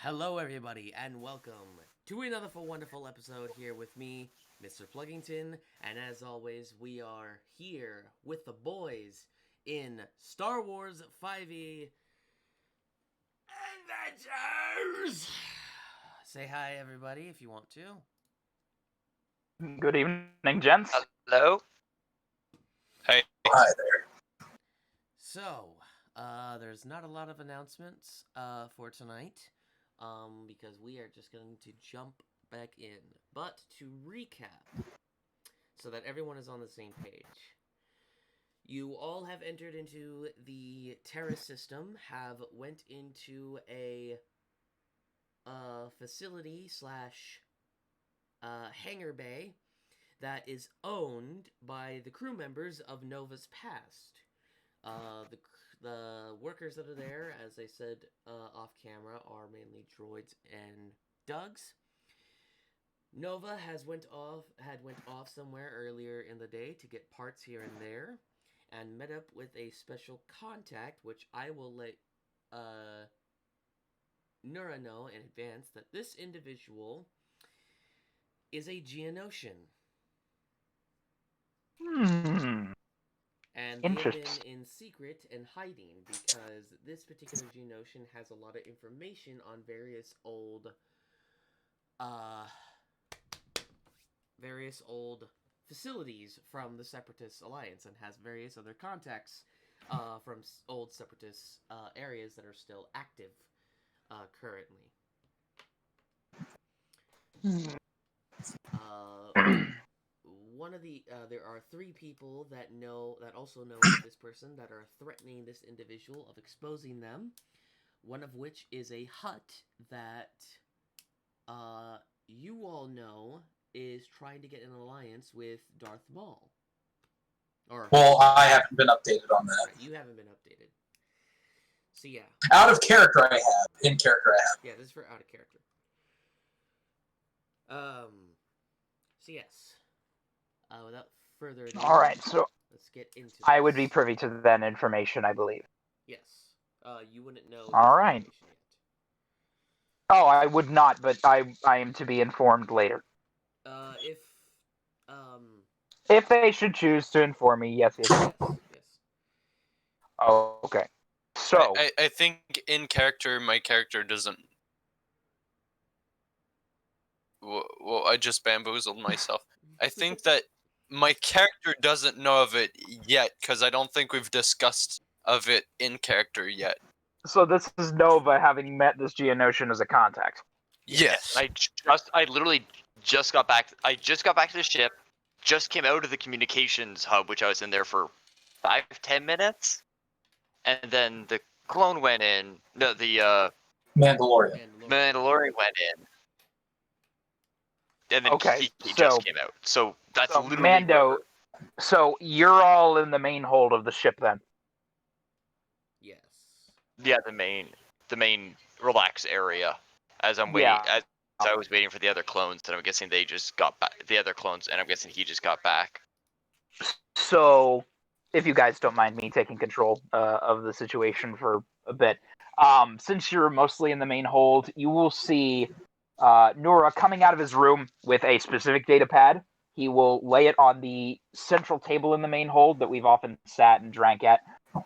Hello, everybody, and welcome to another wonderful episode here with me, Mr. Pluggington. And as always, we are here with the boys in Star Wars 5e Adventures. Say hi, everybody, if you want to. Good evening, gents. Hello? Hey. Hi there. So, there's not a lot of announcements for tonight, because we are just going to jump back in. But to recap, so that everyone is on the same page, you all have entered into the Terra system, have went into a facility slash hangar bay that is owned by the crew members of Nova's past. The workers that are there, as I said off camera, are mainly droids and Dugs. Nova went off somewhere earlier in the day to get parts here and there, and met up with a special contact, which I will let Nura know in advance that this individual is a Geonosian. And they have been in secret and hiding because this particular Geonosian has a lot of information on various old facilities from the Separatist Alliance, and has various other contacts from old Separatist areas that are still active currently. There are three people that also know this person, that are threatening this individual of exposing them. One of which is a hut that you all know is trying to get an alliance with Darth Maul. Well, I haven't been updated on that. Right, you haven't been updated. So yeah. Out of character I have. In character I have. Yeah, this is for out of character. So yes. Without further ado, Alright, so let's get into this. I would be privy to that information, I believe. Yes. You wouldn't know this Alright. information yet. Oh, I would not, but I am to be informed later. If they should choose to inform me, yes. Yes. Oh, okay. So I think in character, my character doesn't. Well, I just bamboozled myself. I think that my character doesn't know of it yet, because I don't think we've discussed of it in character yet. So this is Nova having met this Geonosian as a contact. Yes. I literally just got back. I just got back to the ship. Just came out of the communications hub, which I was in there for 5-10 minutes, and then the clone went in. No, the Mandalorian went in. And then Okay, he so- just came out. So that's So literally Mando, so you're all in the main hold of the ship then. Yes. Yeah, the main relax area. As I'm waiting, Yeah. as I was waiting for the other clones, and I'm guessing they just got back. The other clones, and I'm guessing he just got back. So, if you guys don't mind me taking control of the situation for a bit, since you're mostly in the main hold, you will see Nura coming out of his room with a specific data pad. He will lay it on the central table in the main hold that we've often sat and drank at,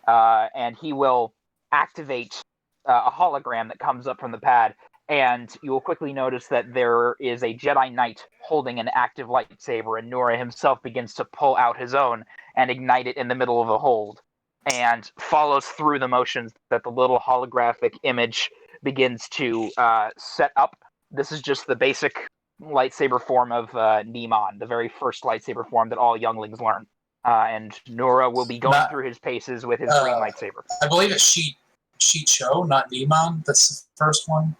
and he will activate a hologram that comes up from the pad, and you will quickly notice that there is a Jedi Knight holding an active lightsaber, and Nura himself begins to pull out his own and ignite it in the middle of the hold, and follows through the motions that the little holographic image begins to set up. This is just the basic lightsaber form of Nemon, the very first lightsaber form that all younglings learn. And Nura will be going through his paces with his green lightsaber. I believe it's Shicho, not Nemon. That's the first one.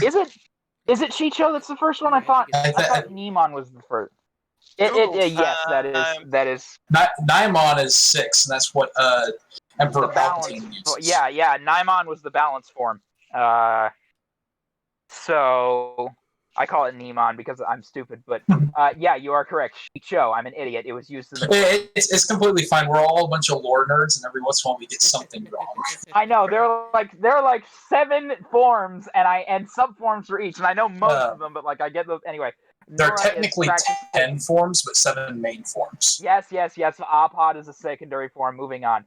Is it Shicho that's the first one? I thought Nemon was the first. Yes, that is. Naimon is 6, and that's what Emperor Palpatine uses. Yeah. Naimon was the balance form. So I call it Neemon because I'm stupid, but yeah, you are correct. Shicho, I'm an idiot. It was used in the. It's completely fine. We're all a bunch of lore nerds, and every once in a while we get something wrong. I know there are like 7 forms and subforms for each, and I know most of them, but like I get those anyway. There are Nora technically is practicing... 10 forms, but 7 main forms. Yes. Apod is a secondary form. Moving on.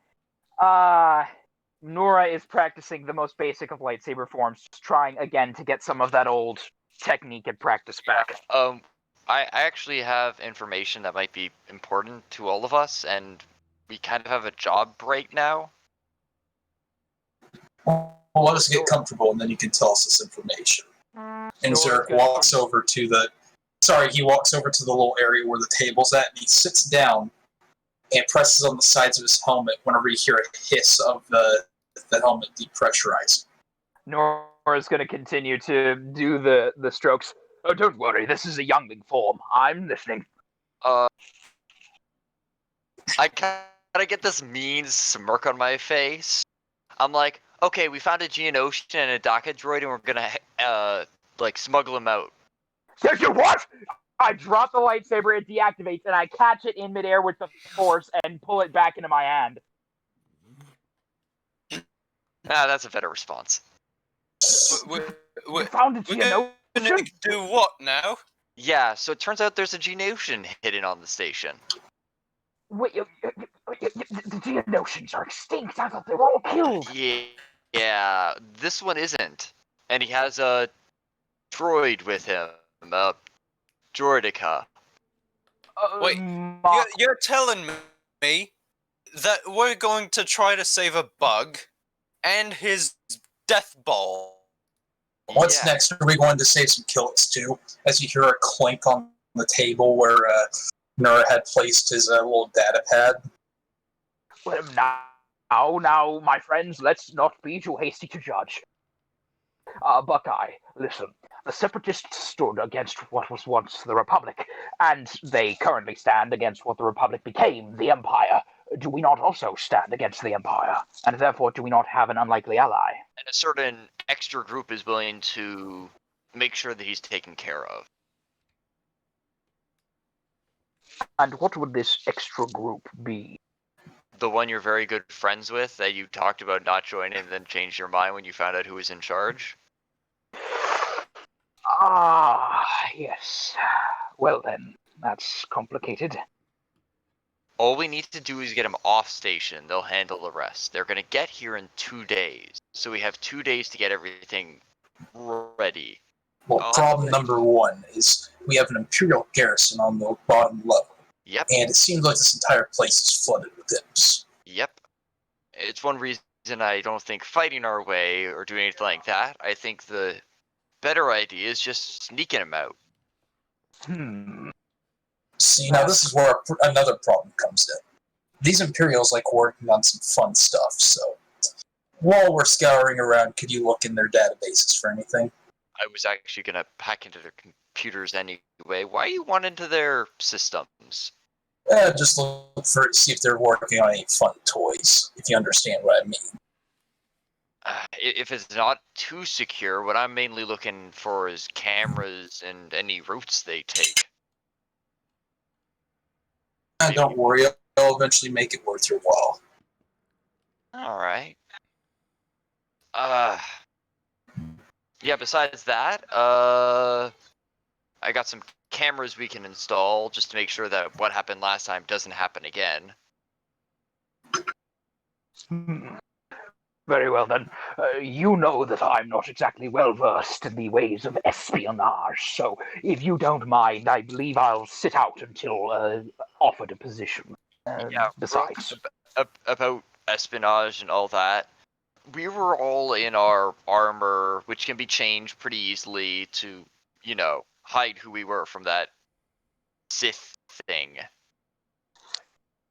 Nora is practicing the most basic of lightsaber forms, just trying again to get some of that old technique and practice back. I actually have information that might be important to all of us, and we kind of have a job break now. Well, let us get comfortable, and then you can tell us this information. And Zurich walks over to the... Sorry, he walks over to the little area where the table's at, and he sits down and presses on the sides of his helmet whenever you hear a hiss of the helmet depressurizing. Nora's going to continue to do the strokes. Oh, don't worry, this is a youngling form. I'm listening. I kind of get this mean smirk on my face. I'm like, okay, we found a Geonosian and a DACA droid, and we're gonna smuggle him out. Did you what? I drop the lightsaber, it deactivates, and I catch it in midair with the force and pull it back into my hand. That's a better response. We found a Geonosian? Do what now? Yeah, so it turns out there's a Geonosian hidden on the station. Wait, the Geonosians are extinct. I thought they were all killed. Yeah, this one isn't. And he has a droid with him, a droidica. Wait, you're telling me that we're going to try to save a bug and his death ball? What's next? Are we going to save some killets too? As you hear a clink on the table where Nura had placed his little data pad. Well, now, my friends, let's not be too hasty to judge. Buckeye, listen. The Separatists stood against what was once the Republic, and they currently stand against what the Republic became, the Empire. Do we not also stand against the Empire? And therefore, do we not have an unlikely ally? And a certain extra group is willing to make sure that he's taken care of. And what would this extra group be? The one you're very good friends with that you talked about not joining and then changed your mind when you found out who was in charge? Ah, yes. Well then, that's complicated. All we need to do is get them off station. They'll handle the rest. They're going to get here in 2 days. So we have 2 days to get everything ready. Well, problem number 1 is we have an Imperial garrison on the bottom level. Yep. And it seems like this entire place is flooded with imps. Yep. It's one reason I don't think fighting our way or doing anything like that. I think the better idea is just sneaking them out. See, now this is where another problem comes in. These Imperials like working on some fun stuff, so while we're scouring around, could you look in their databases for anything? I was actually going to hack into their computers anyway. Why you want into their systems? Just look for see if they're working on any fun toys, if you understand what I mean. If it's not too secure, what I'm mainly looking for is cameras and any routes they take. Don't worry, I'll eventually make it worth your while. Alright. Yeah, besides that, I got some cameras we can install just to make sure that what happened last time doesn't happen again. Very well then. You know that I'm not exactly well versed in the ways of espionage, so if you don't mind, I believe I'll sit out until offered a position. Yeah, besides, about espionage and all that, we were all in our armor, which can be changed pretty easily to, hide who we were from that Sith thing.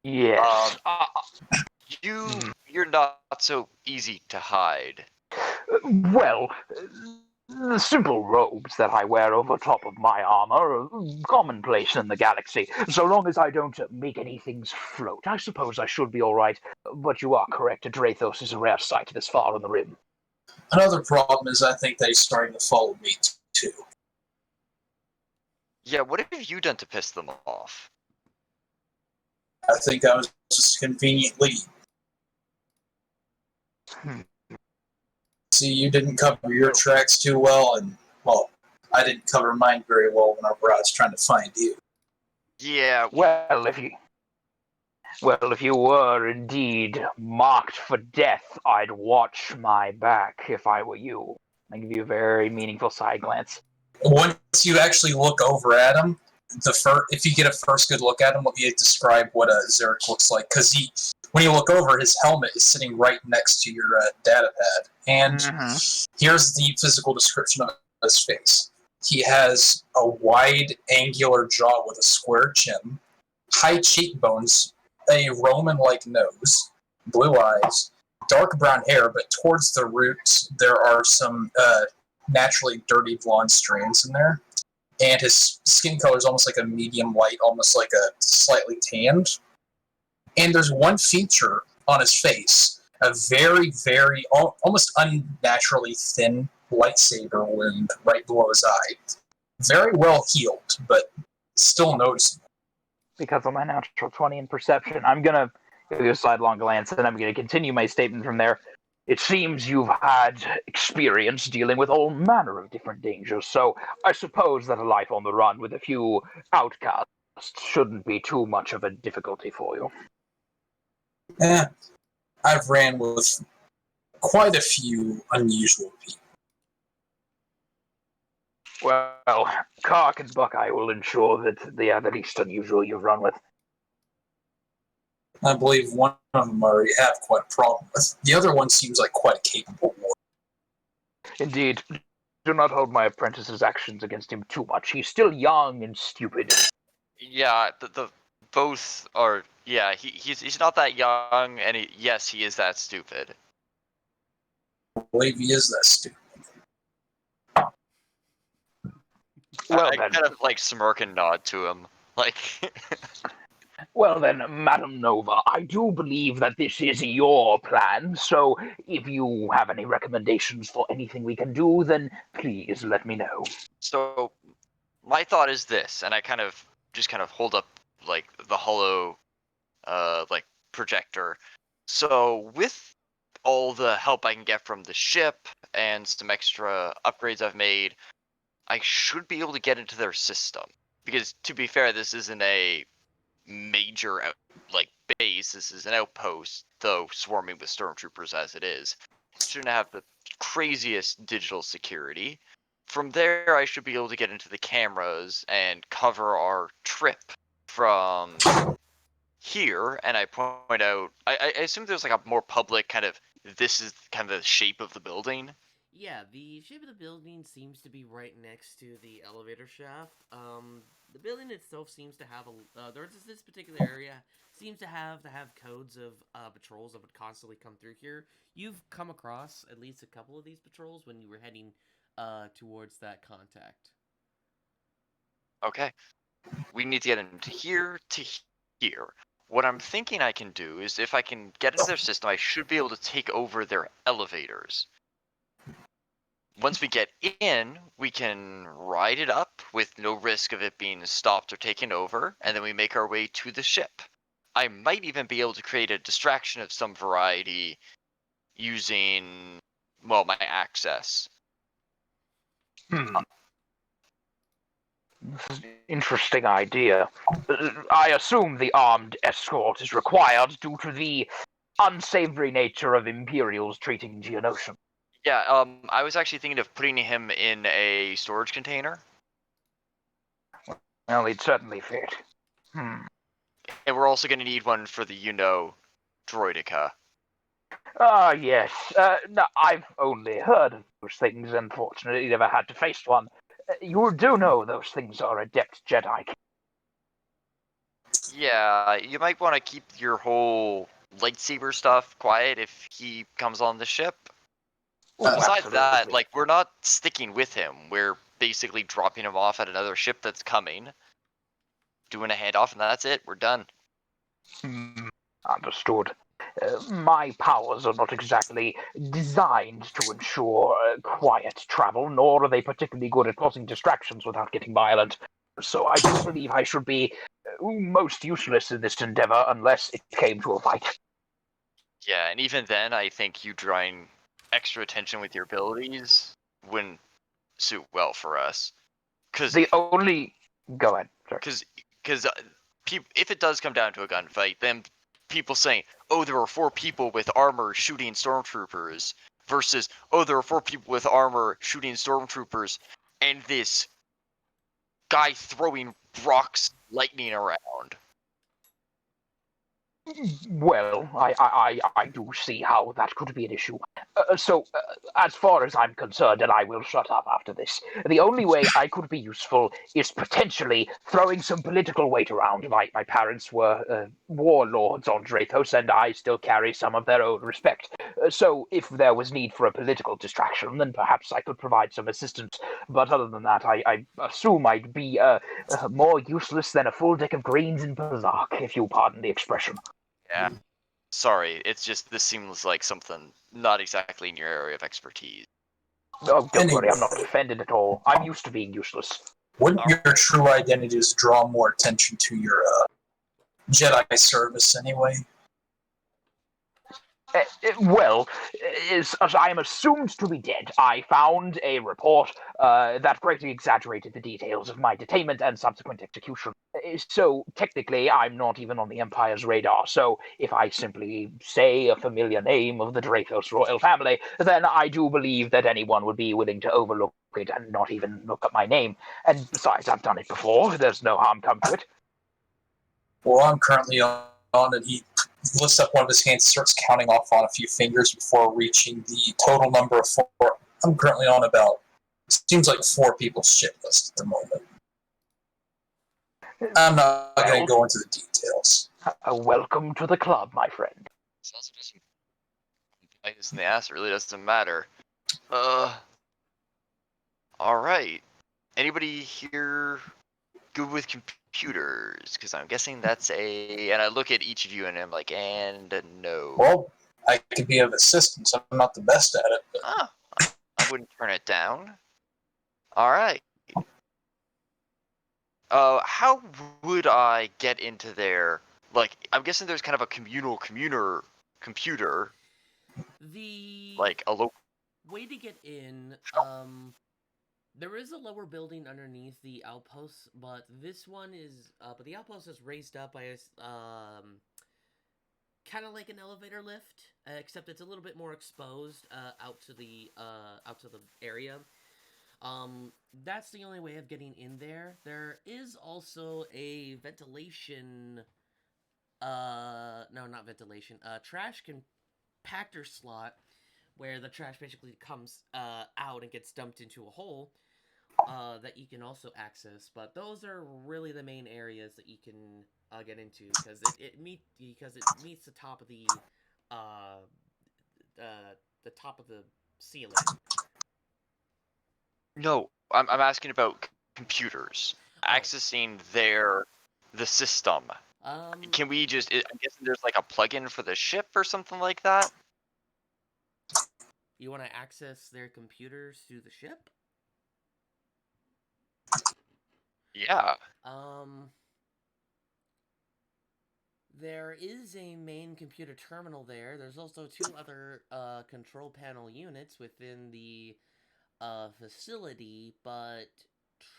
yes. You're not so easy to hide. Well, the simple robes that I wear over top of my armor are commonplace in the galaxy. So long as I don't make any things float, I suppose I should be all right. But you are correct, Drathos is a rare sight this far on the rim. Another problem is I think they're starting to follow me too. Yeah, what have you done to piss them off? I think I was just conveniently. See, you didn't cover your tracks too well, and, well, I didn't cover mine very well whenever I was trying to find you. Yeah, Well, if you were indeed marked for death, I'd watch my back if I were you. I give you a very meaningful side glance. Once you actually look over at him, if you get a first good look at him, let me describe what Zarek looks like. Because when you look over, his helmet is sitting right next to your data pad. And here's the physical description of his face. He has a wide, angular jaw with a square chin, high cheekbones, a Roman-like nose, blue eyes, dark brown hair, but towards the roots there are some naturally dirty blonde strands in there. And his skin color is almost like a medium light, almost like a slightly tanned. And there's one feature on his face, a very, very, almost unnaturally thin lightsaber wound right below his eye. Very well healed, but still noticeable. Because of my natural 20 in perception, I'm going to give you a sidelong glance, and I'm going to continue my statement from there. It seems you've had experience dealing with all manner of different dangers, so I suppose that a life on the run with a few outcasts shouldn't be too much of a difficulty for you. I've ran with quite a few unusual people. Well, Kark and Buckeye will ensure that they are the least unusual you've run with. I believe one of them I already have quite a problem with. The other one seems like quite a capable warrior. Indeed. Do not hold my apprentice's actions against him too much. He's still young and stupid. yeah, the both are. Yeah, he's not that young, and yes, he is that stupid. I believe he is that stupid. Well, I then. kind of like smirk and nod to him, like. Well then, Madam Nova, I do believe that this is your plan, so if you have any recommendations for anything we can do, then please let me know. So, my thought is this, and I kind of hold up like the hollow, like projector. So with all the help I can get from the ship and some extra upgrades I've made, I should be able to get into their system. Because to be fair, this isn't a major base. This is an outpost, though swarming with stormtroopers as it is. Shouldn't have the craziest digital security. From there, I should be able to get into the cameras and cover our trip from here. And I point out, I assume there's like a more public kind of, this is kind of the shape of the building. Yeah, the shape of the building seems to be right next to the elevator shaft. The building itself seems to have there's this particular area seems to have codes of patrols that would constantly come through here. You've come across at least a couple of these patrols when you were heading towards that contact. Okay, we need to get into here to here. What I'm thinking I can do is if I can get into their system, I should be able to take over their elevators. Once we get in, we can ride it up with no risk of it being stopped or taken over, and then we make our way to the ship. I might even be able to create a distraction of some variety using, well, my access. This is an interesting idea. I assume the armed escort is required due to the unsavory nature of Imperials treating Geonosian. Yeah, I was actually thinking of putting him in a storage container. Well, he'd certainly fit. And we're also going to need one for the, droidica. Yes. No, I've only heard of those things, unfortunately never had to face one. You do know those things are adept Jedi. Yeah, you might want to keep your whole lightsaber stuff quiet if he comes on the ship. Besides that, like, we're not sticking with him. We're basically dropping him off at another ship that's coming, doing a handoff, and that's it. We're done. Understood. My powers are not exactly designed to ensure quiet travel, nor are they particularly good at causing distractions without getting violent. so I do believe I should be most useless in this endeavor unless it came to a fight. Yeah, and even then, I think you drawing extra attention with your abilities wouldn't suit well for us. Because The only... Go ahead, sorry. because if it does come down to a gunfight, then people saying, "Oh, there were 4 people with armor shooting stormtroopers," versus, "Oh, there were 4 people with armor shooting stormtroopers," and this guy throwing rocks, lightning around. Well, I do see how that could be an issue. So, as far as I'm concerned, and I will shut up after this, the only way I could be useful is potentially throwing some political weight around. My parents were warlords on Drathos, and I still carry some of their own respect. So, if there was need for a political distraction, then perhaps I could provide some assistance. But other than that, I assume I'd be more useless than a full deck of greens in Berserk, if you pardon the expression. Yeah. Sorry, it's just this seems like something not exactly in your area of expertise. Oh, don't worry, I'm not offended at all. I'm used to being useless. Wouldn't your true identities draw more attention to your Jedi service anyway? Well, as I am assumed to be dead, I found a report that greatly exaggerated the details of my detainment and subsequent execution. So, technically, I'm not even on the Empire's radar, so if I simply say a familiar name of the Drathos royal family, then I do believe that anyone would be willing to overlook it and not even look at my name. And besides, I've done it before. There's no harm come to it. Well, I'm currently on, and he lifts up one of his hands, starts counting off on a few fingers before reaching the total number of 4. I'm currently on about, seems like 4 people's ship list at the moment. I'm not going to go into the details. Welcome to the club, my friend. This also doesn't bite us in the ass. It really doesn't matter. All right. Anybody here good with computers? Because I'm guessing that's a. And I look at each of you and I'm like, and no. Well, I could be of assistance. I'm not the best at it. But... Ah, I wouldn't turn it down. All right. How would I get into there? Like, I'm guessing there's kind of a computer, The like a local. way to get in, there is a lower building underneath the outpost, but this one is, but the outpost is raised up by a, kind of like an elevator lift, except it's a little bit more exposed, out to the area. That's the only way of getting in there. There is also a ventilation, no, not ventilation, trash compactor slot where the trash basically comes out and gets dumped into a hole that you can also access. But those are really the main areas that you can get into because it meets the top of the top of the ceiling. No, I'm asking about computers accessing the system. Can we just? I'm guessing there's like a plugin for the ship or something like that. You want to access their computers through the ship? Yeah. There is a main computer terminal there. There's also 2 other control panel units within the facility, but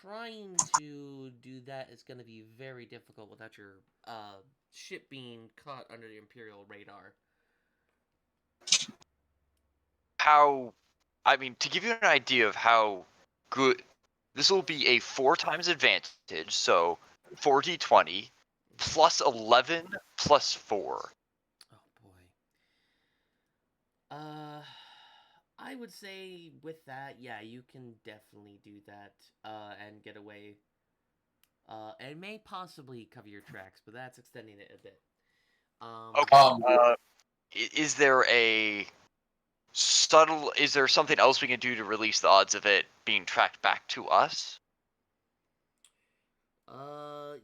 trying to do that is going to be very difficult without your ship being caught under the Imperial radar. I mean, to give you an idea of how good this will be, a 4 times advantage, so 4d20 plus 11 plus 4. Oh boy. I would say with that, yeah, you can definitely do that and get away. And may possibly cover your tracks, but that's extending it a bit. Okay. Is there a subtle? Is there something else we can do to release the odds of it being tracked back to us?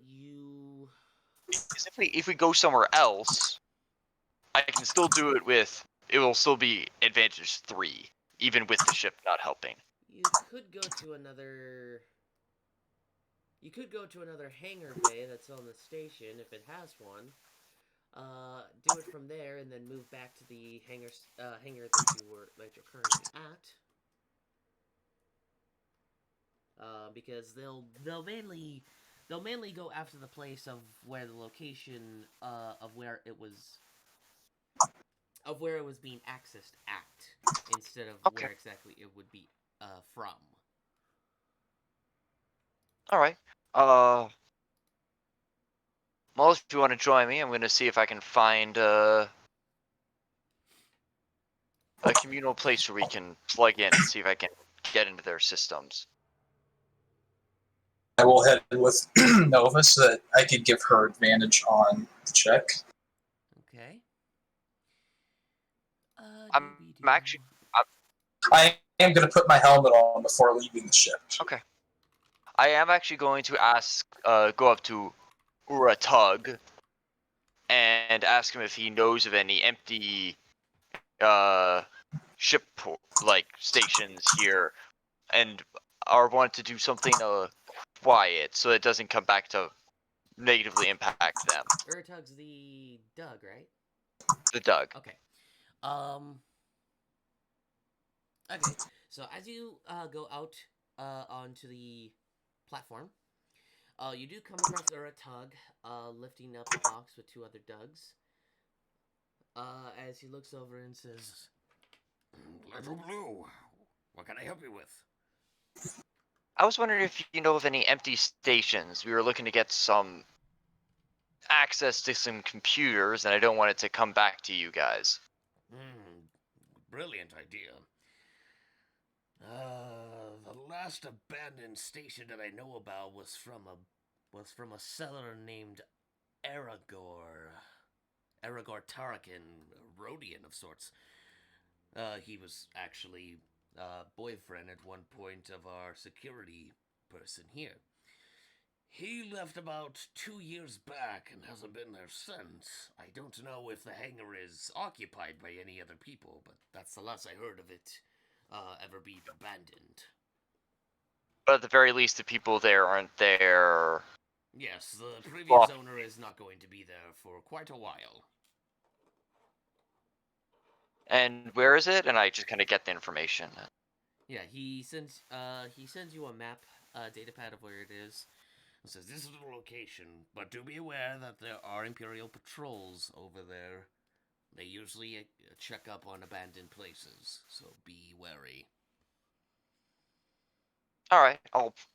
You. Because if we go somewhere else, I can still do it with. It will still be advantage 3, even with the ship not helping. You could go to another. You could go to another hangar bay that's on the station if it has one. Do it from there, and then move back to the hangar that you're currently at. Because they'll mainly go after the place of where the location of where it was being accessed at, instead of Okay. where exactly it would be from. All right. Well, if you want to join me, I'm going to see if I can find a communal place where we can plug in and see if I can get into their systems. I will head with Nova so that I could give her advantage on the check. Okay. I'm actually. I am going to put my helmet on before leaving the ship. Okay. I am actually going to go up to Uratug and ask him if he knows of any empty ship stations here, and I want to do something quiet so it doesn't come back to negatively impact them. Urtug's the Doug, right? The Doug. Okay. Okay. So as you go out onto the platform, you do come across Uratug lifting up a box with two other Dougs. As he looks over and says, Little Blue, what can I help you with? I was wondering if you know of any empty stations. We were looking to get some access to some computers, and I don't want it to come back to you guys. Brilliant idea. The last abandoned station that I know about was from a settler named Aragorn Tarakin, a Rhodian of sorts. He was actually boyfriend at one point of our security person here. He left about 2 years back and hasn't been there since. I don't know if the hangar is occupied by any other people, but that's the last I heard of it ever being abandoned. But at the very least, the people there aren't there. Yes, the previous owner is not going to be there for quite a while. And where is it? And I just kind of get the information. yeah, he sends you a map, datapad of where it is. It says this is the location, but do be aware that there are Imperial patrols over there. They usually check up on abandoned places, so be wary. All right,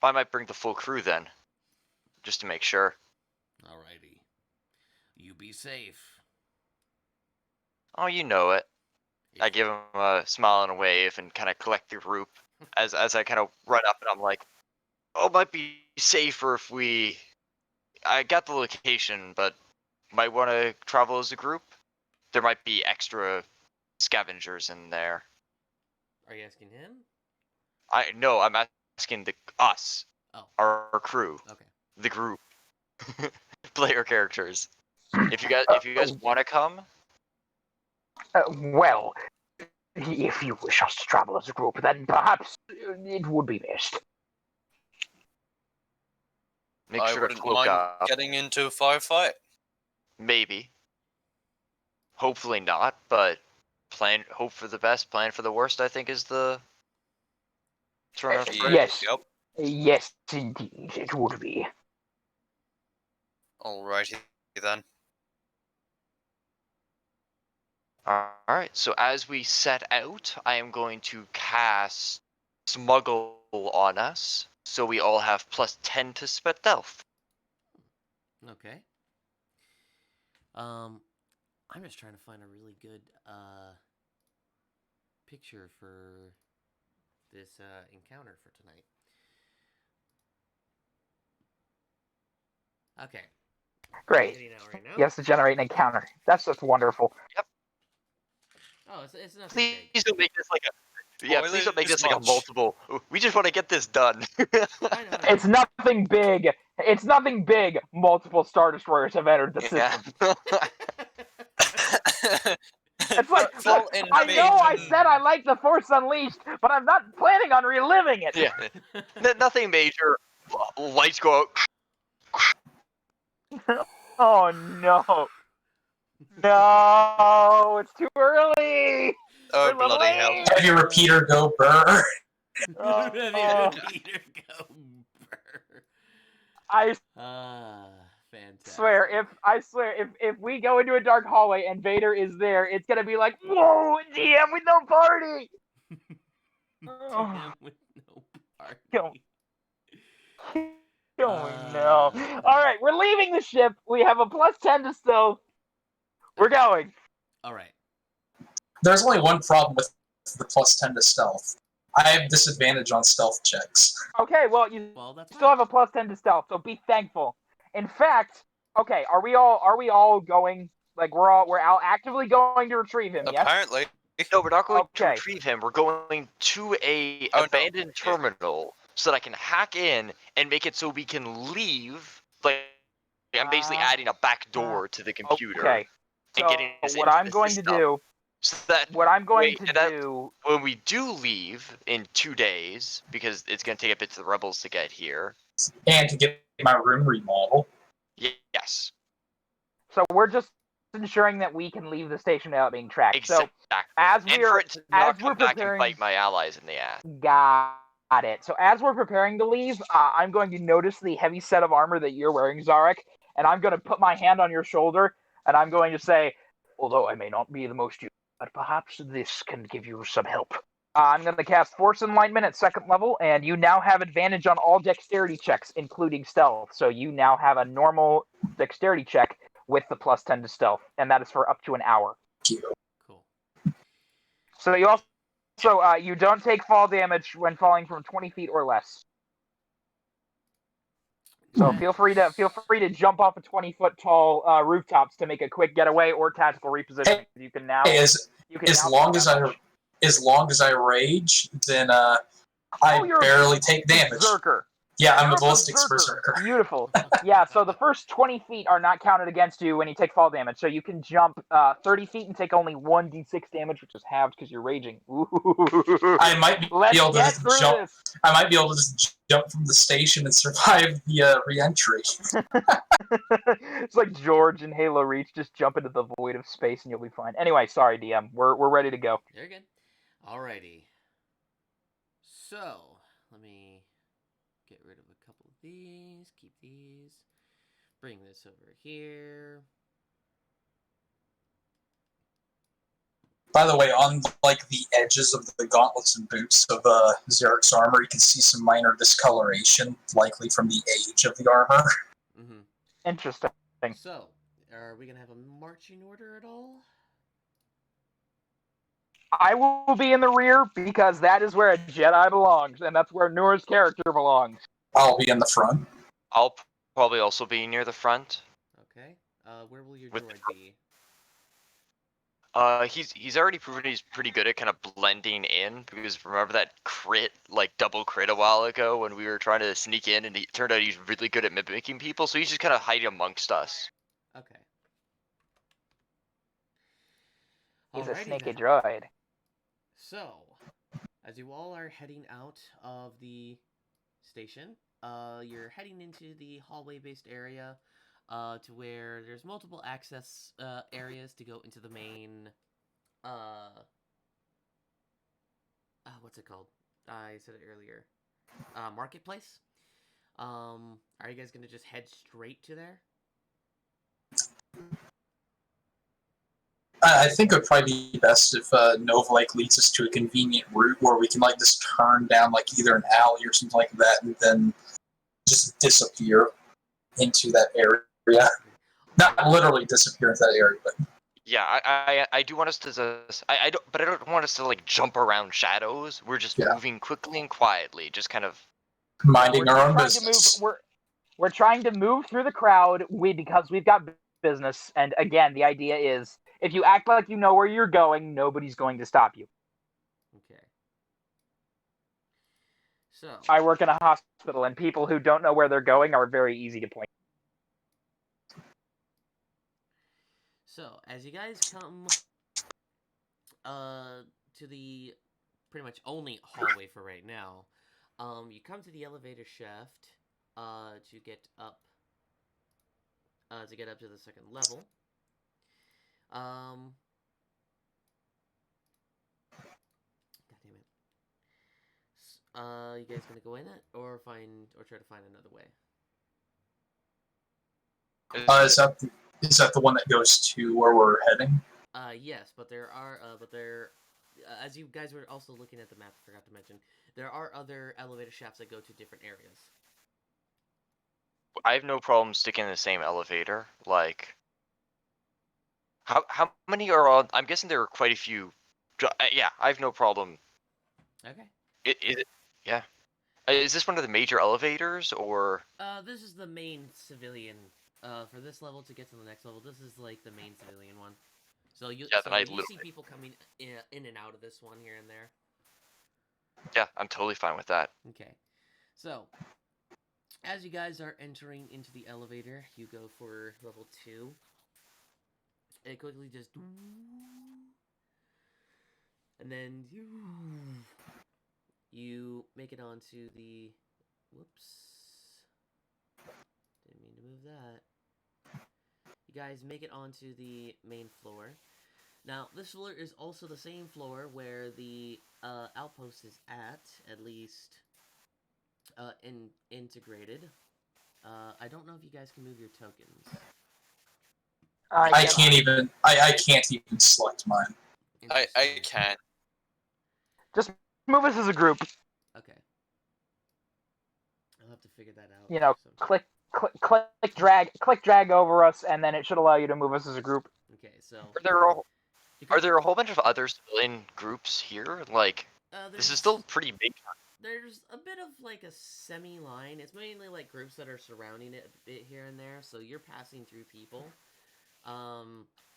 I might bring the full crew then, just to make sure. Alrighty. You be safe. Oh, you know it. I give him a smile and a wave and kind of collect the group as I kind of run up, and I'm like, oh, it might be safer if I got the location, but might want to travel as a group. There might be extra scavengers in there. Are you asking him? I'm asking us, our crew, Okay. the group, player characters. If you guys want to come, Well, if you wish us to travel as a group, then perhaps it would be best. make I sure to wouldn't cloak mind up. getting into a firefight. Maybe. Hopefully not, but hope for the best, plan for the worst, I think is the turn of phrase. Yes. Yep. Yes, indeed, it would be. Alrighty then. Alright, so as we set out, I am going to cast Smuggle on us, so we all have +10 to stealth. Okay. I'm just trying to find a really good picture for this encounter for tonight. Okay. Great. Getting out right now. He has to generate an encounter. That's just wonderful. Oh, it's nothing Please big. don't make this like a please don't make Spoilers this like a much. multiple. We just want to get this done. I know. It's nothing big. It's nothing big. Multiple Star Destroyers have entered the Yeah. system. It's like, Full look, I know I invasion. said I like the Force Unleashed, but I'm not planning on reliving it. Yeah. Nothing major. Lights go out. Oh no. No, it's too early. Oh, We're level bloody hell. 8. Have your repeater go burr. Oh, Peter go burr. I Fantastic. swear, if we go into a dark hallway and Vader is there, it's gonna be like, whoa, DM with no party. DM with no party. Don't- Oh no. All right, we're leaving the ship. We have a +10 to stealth. We're going. All right. There's only one problem with the +10 to stealth. I have disadvantage on stealth checks. Okay, well you Well, that's still fine. have a +10 to stealth, so be thankful. In fact, okay, are we all going? Like we're all actively going to retrieve him? Yes. Apparently. No, we're not going to Okay. retrieve him. We're going to a Oh, no. abandoned terminal so that I can hack in and make it so we can leave. Like I'm basically adding a back door to the computer. Okay. And So getting us what into I'm the going to system. do, So that what I'm going wait, to and that- do, when we do leave in 2 days, because it's going to take a bit to the rebels to get here. And to get my room remodeled. Yes, so we're just ensuring that we can leave the station without being tracked. exactly. So as And we're for it to not we're come back and preparing, bite my allies in the ass. got it. So as we're preparing to leave, I'm going to notice the heavy set of armor that you're wearing, Zarek, and I'm going to put my hand on your shoulder, and I'm going to say, although I may not be the most useful, but perhaps this can give you some help. I'm going to cast Force Enlightenment at 2nd level, and you now have advantage on all dexterity checks, including stealth. So you now have a normal dexterity check with the +10 to stealth, and that is for up to an hour. Thank you. Cool. So you don't take fall damage when falling from 20 feet or less. So feel free to jump off a 20-foot tall rooftops to make a quick getaway or tactical repositioning. You can now. Hey, You can as now long do as damage. I rage, then I you're a barely take damage. Berserker. Yeah, I'm You're a ballistics berserker. Beautiful. Yeah, so the first 20 feet are not counted against you when you take fall damage. So you can jump 30 feet and take only 1d6 damage, which is halved because you're raging. Ooh. I might be Let's able to get just through jump. this. I might be able to just jump from the station and survive the re-entry. It's like George in Halo Reach. Just jump into the void of space and you'll be fine. Anyway, sorry, DM. We're ready to go. You're good. Alrighty. So, let me get rid of a couple of these. Keep these. Bring this over here. By the way, on like the edges of the gauntlets and boots of Zarek's armor, you can see some minor discoloration, likely from the age of the armor. Mm-hmm. Interesting. So, are we gonna have a marching order at all? I will be in the rear because that is where a Jedi belongs, and that's where Noor's character belongs. I'll be in the front. I'll probably also be near the front. Okay. Where will your With- droid be? He's already proven he's pretty good at kind of blending in, because remember that double crit a while ago when we were trying to sneak in, and it turned out he's really good at mimicking people, so he's just kind of hiding amongst us. Okay. He's a Alrighty sneaky then. droid. So, as you all are heading out of the station, you're heading into the hallway-based area, to where there's multiple access areas to go into the main. What's it called? I said it earlier. Marketplace. Are you guys gonna just head straight to there? I think it would probably be best if Nova Lake leads us to a convenient route where we can like just turn down like either an alley or something like that, and then just disappear into that area. Not literally disappear into that area, but Yeah, I do want us to I don't want us to like jump around shadows. We're just Yeah. moving quickly and quietly, just kind of. minding our own trying business. to move. We're trying to move through the crowd because we've got business, and again, the idea is if you act like you know where you're going, nobody's going to stop you. Okay. So. I work in a hospital, and people who don't know where they're going are very easy to point. So, as you guys come to the pretty much only hallway for right now, you come to the elevator shaft, to get up to the second level. God damn it. You guys gonna go in it or try to find another way? Is that the one that goes to where we're heading? Yes, but as you guys were also looking at the map, I forgot to mention, there are other elevator shafts that go to different areas. I have no problem sticking in the same elevator. Like, how many are on? I'm guessing there are quite a few. Yeah, I have no problem. Okay. Is it? Yeah. Is this one of the major elevators or? This is the main civilian. For this level to get to the next level, this is like the main civilian one. So you Yeah, then I you literally. see people coming in and out of this one here and there. Yeah, I'm totally fine with that. Okay. So, as you guys are entering into the elevator, you go for level 2. It quickly just... And then you make it onto the... Whoops. Didn't mean to move that. You guys make it onto the main floor. Now, this floor is also the same floor where the outpost is at least integrated. I don't know if you guys can move your tokens. I can't even select mine. I Interesting. can. Just move us as a group. Okay. I'll have to figure that out. You know, sometime. click drag over us, and then it should allow you to move us as a group. Okay, so Are there a whole bunch of other civilian groups here? Like, this is still pretty big. There's a bit of like a semi-line. It's mainly like groups that are surrounding it a bit here and there, so you're passing through people.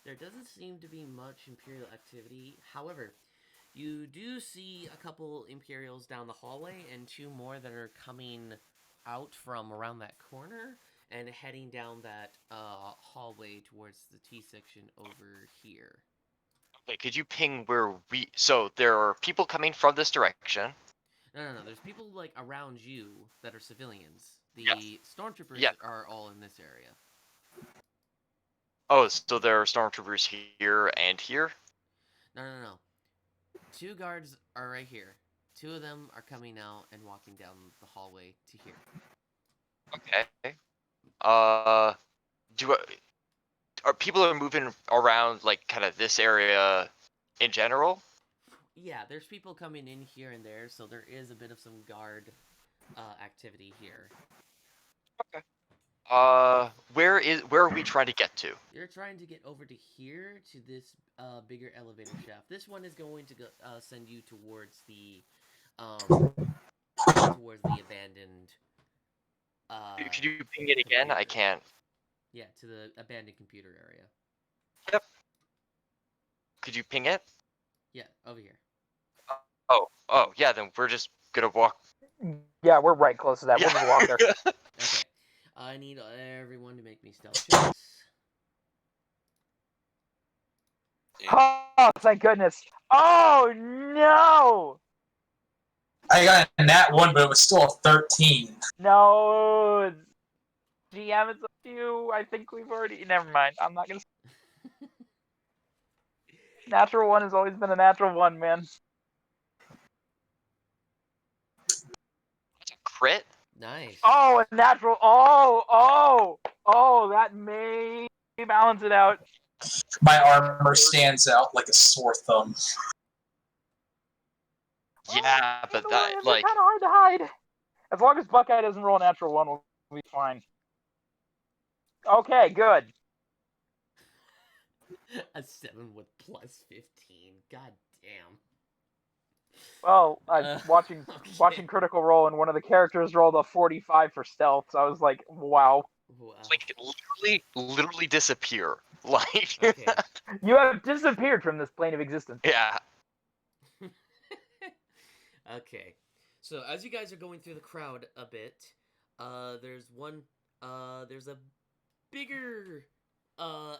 There doesn't seem to be much Imperial activity. However, you do see a couple Imperials down the hallway and 2 more that are coming out from around that corner and heading down that hallway towards the T section over here. Okay, could you ping where we? So there are people coming from this direction. No. There's people like around you that are civilians. The Yes. stormtroopers Yeah. are all in this area. Oh, so there are stormtroopers here and here. No. 2 guards are right here. 2 of them are coming out and walking down the hallway to here. Okay. Are people moving around like kind of this area in general? Yeah, there's people coming in here and there, so there is a bit of some guard activity here. Okay. Where are we trying to get to? You're trying to get over to here to this bigger elevator shaft. This one is going to go, send you towards the abandoned. Could you ping it again? I computer. can't. Yeah, to the abandoned computer area. Yep. Could you ping it? Yeah, over here. Oh, yeah. Then we're just gonna walk. Yeah, we're right close to that. We'll just walk there. Okay. I need everyone to make me stealth checks. Oh, thank goodness. Oh, no! I got a nat 1, but it was still a 13. No. GM, it's up to you. I think we've already... Never mind. I'm not going to... Natural 1 has always been a natural 1, man. Crit? Nice. Oh, a natural... Oh, that may balance it out. My armor stands out like a sore thumb. Yeah, but that like. kind of hard to hide. As long as Buckeye doesn't roll a natural 1, we'll be fine. Okay, good. A 7 with plus 15. God damn. Well, watching Critical Role, and one of the characters rolled a 45 for stealth, so I was like, wow. Like literally disappear. Like Okay. You have disappeared from this plane of existence. Yeah. Okay. So as you guys are going through the crowd a bit, there's a bigger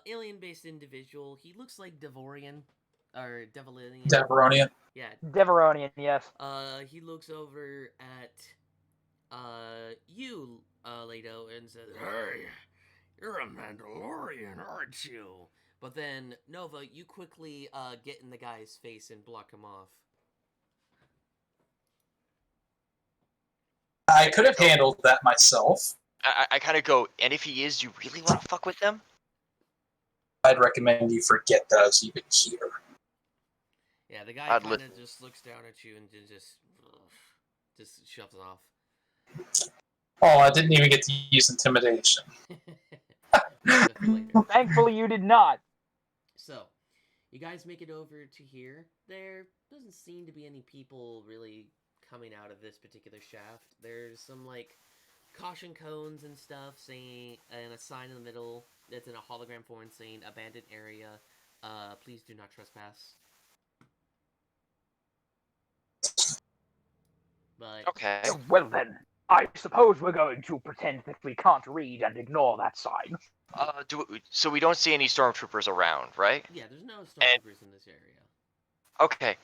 alien-based individual. He looks like Devoranian or Devilanian. Deveronian. Yeah. Deveronian, yes. He looks over at you, Leto and says, "Hey, you're a Mandalorian, aren't you?" But then Nova, you quickly get in the guy's face and block him off. I could have handled that myself. I kind of go, and if he is, you really want to fuck with them? I'd recommend you forget that I was even here. Yeah, the guy I'd kind of just looks down at you and just shoves it off. Oh, I didn't even get to use intimidation. Later. Thankfully, you did not. So, you guys make it over to here. There doesn't seem to be any people really coming out of this particular shaft. There's some, like, caution cones and stuff saying, and a sign in the middle that's in a hologram form saying, abandoned area, please do not trespass. But, Okay. Well then, I suppose we're going to pretend that we can't read and ignore that sign. So we don't see any stormtroopers around, right? yeah, there's no stormtroopers in this area. Okay.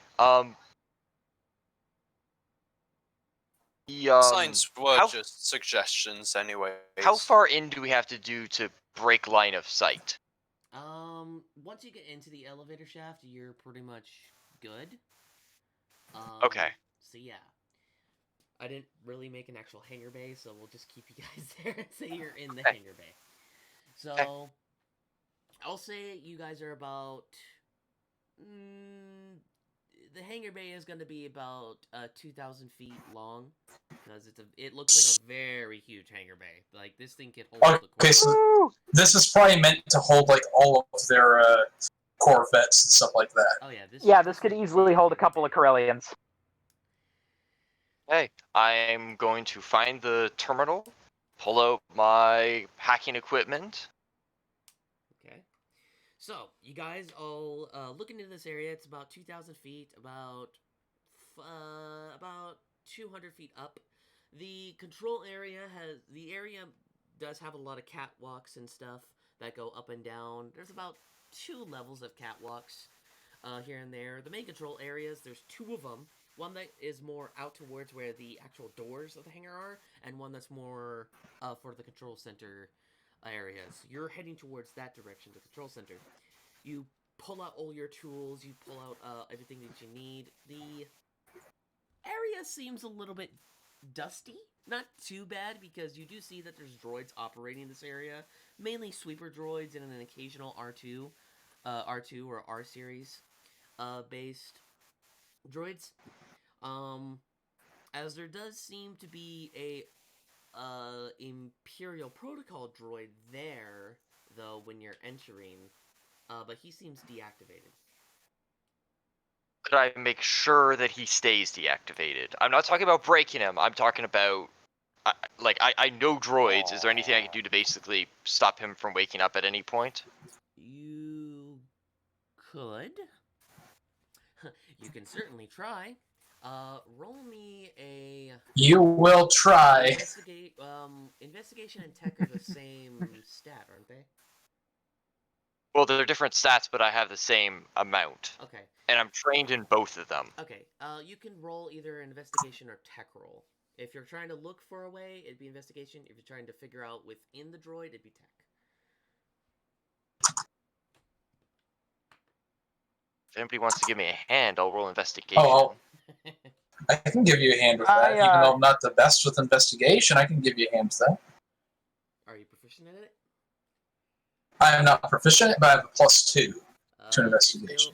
Signs were how- just suggestions anyway. How far in do we have to do to break line of sight? Once you get into the elevator shaft, you're pretty much good. Okay. So yeah. I didn't really make an actual hangar bay, so we'll just keep you guys there and say you're in the hangar bay. So, I'll say you guys are about... the hangar bay is going to be about 2,000 feet long, because it looks like a very huge hangar bay. Like, this thing can hold the Okay, so this is probably meant to hold like all of their Corvettes and stuff like that. Oh yeah, This could easily hold a couple of Corellians. Hey, I'm going to find the terminal, pull out my hacking equipment. Okay. So, you guys all look into this area. It's about 2,000 feet, about 200 feet up. The control area does have a lot of catwalks and stuff that go up and down. There's about 2 levels of catwalks here and there. The main control areas, there's 2 of them. One that is more out towards where the actual doors of the hangar are, and one that's more for the control center areas. You're heading towards that direction, the control center. You pull out all your tools, you pull out everything that you need. The area seems a little bit dusty. Not too bad, because you do see that there's droids operating in this area. Mainly sweeper droids and an occasional R2 or R series based droids. As there does seem to be a Imperial Protocol droid there, though, when you're entering, but he seems deactivated. Could I make sure that he stays deactivated? I'm not talking about breaking him. I'm talking about, I know droids. Is there anything I can do to basically stop him from waking up at any point? You could. You can certainly try. Roll me a... You will try. Investigation and tech are the same stat, aren't they? Well, they're different stats, but I have the same amount. Okay. And I'm trained in both of them. Okay. You can roll either investigation or tech roll. If you're trying to look for a way, it'd be investigation. If you're trying to figure out within the droid, it'd be tech. If anybody wants to give me a hand, I'll roll investigation. Oh, I can give you a hand with that. Even though I'm not the best with investigation, I can give you a hand with that. Are you proficient in it? I am not proficient, but I have a +2 to investigation.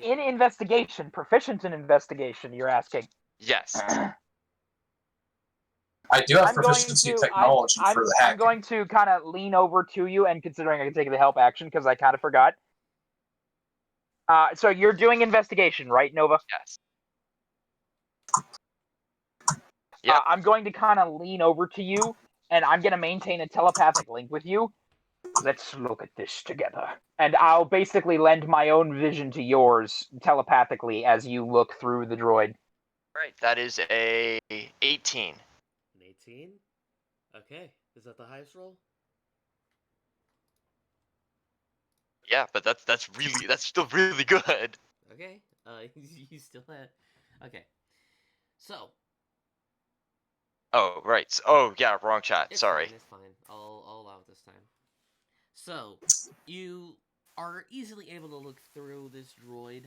In investigation, proficient in investigation, you're asking? Yes. I do have proficiency in technology for the hack. I'm going to kind of lean over to you, and considering I can take the help action, because I kind of forgot. So you're doing investigation, right, Nova? Yes. Yeah. I'm going to kind of lean over to you, and I'm going to maintain a telepathic link with you. Let's look at this together. And I'll basically lend my own vision to yours telepathically as you look through the droid. Right, that is a 18. An 18? Okay. Is that the highest roll? Yeah, but that's still really good. Okay. You still had... Okay. So. Oh, right. Oh, yeah, wrong chat. It's Sorry. fine, it's fine. I'll allow it this time. So, you are easily able to look through this droid.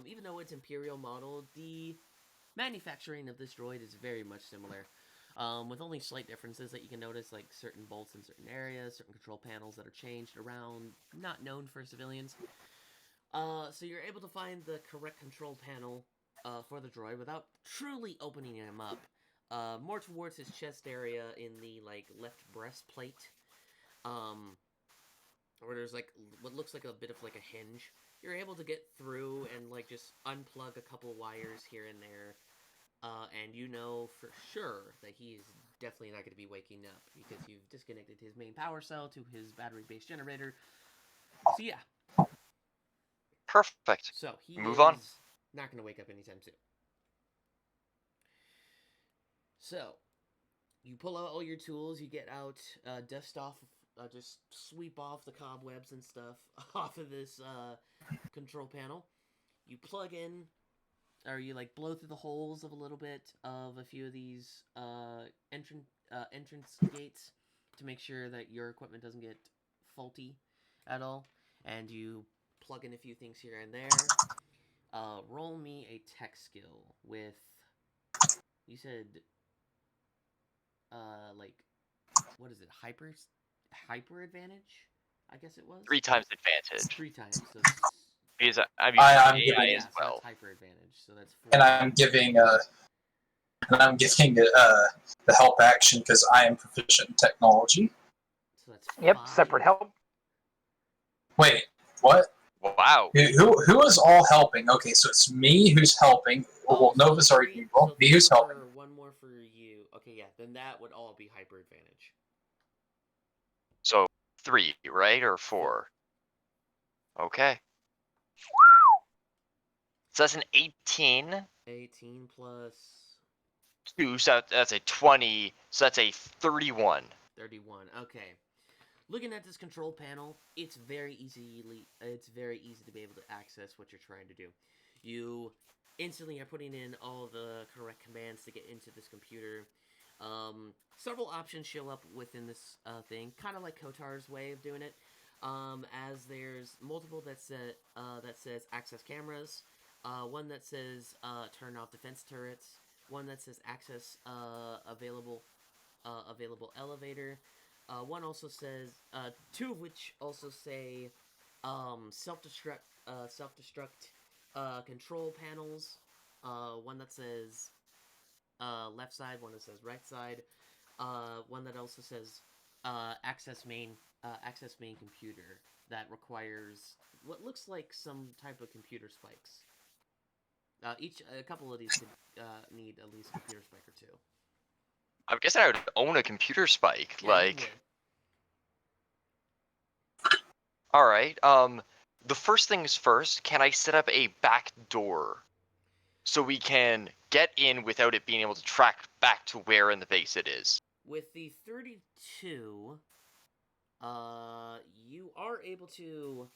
Even though it's Imperial model, the manufacturing of this droid is very much similar. With only slight differences that you can notice, like certain bolts in certain areas, certain control panels that are changed around, not known for civilians. So you're able to find the correct control panel for the droid without truly opening him up. More towards his chest area in the left breastplate, where there's what looks like a bit of a hinge. You're able to get through and just unplug a couple wires here and there, and you know for sure that he is definitely not going to be waking up because you've disconnected his main power cell to his battery-based generator. So yeah, Perfect. so he Move is on. not going to wake up anytime soon. So, you pull out all your tools, you get out, dust off, just sweep off the cobwebs and stuff off of this control panel. You plug in, or you blow through the holes of a little bit of a few of these entrance gates to make sure that your equipment doesn't get faulty at all. And you plug in a few things here and there. Roll me a tech skill with, you said, what is it? Hyper advantage? I guess it was 3 times advantage. 3 times. So Because I'm using I'm AI giving- as so well. that's hyper advantage. So that's 4. And I'm giving the help action because I am proficient in technology. So that's Yep, 5. separate help. Wait, what? Wow. Who is all helping? Okay, so it's me who's helping. Well, so Nova's already three- rolled. so Me who's 3 helping. for one more for you. Okay, yeah, then that would all be hyper advantage. So 3, right? Or 4? Okay. So that's an 18. 18 plus 2, so that's a 20. So that's a 31. 31. Okay. Looking at this control panel, it's very easy to be able to access what you're trying to do. You instantly are putting in all the correct commands to get into this computer. Several options show up within this thing, kind of like Kotar's way of doing it. As there's multiple that says access cameras, one that says turn off defense turrets, one that says access available elevator. One also says 2 of which also say self-destruct control panels. One that says left side, one that says right side. One that also says access main computer that requires what looks like some type of computer spikes. A couple of these could need at least a computer spike or 2. I guess I would own a computer spike. Yeah, you would. All right. The first things first. Can I set up a back door so we can get in without it being able to track back to where in the base it is? With the 32, you are able to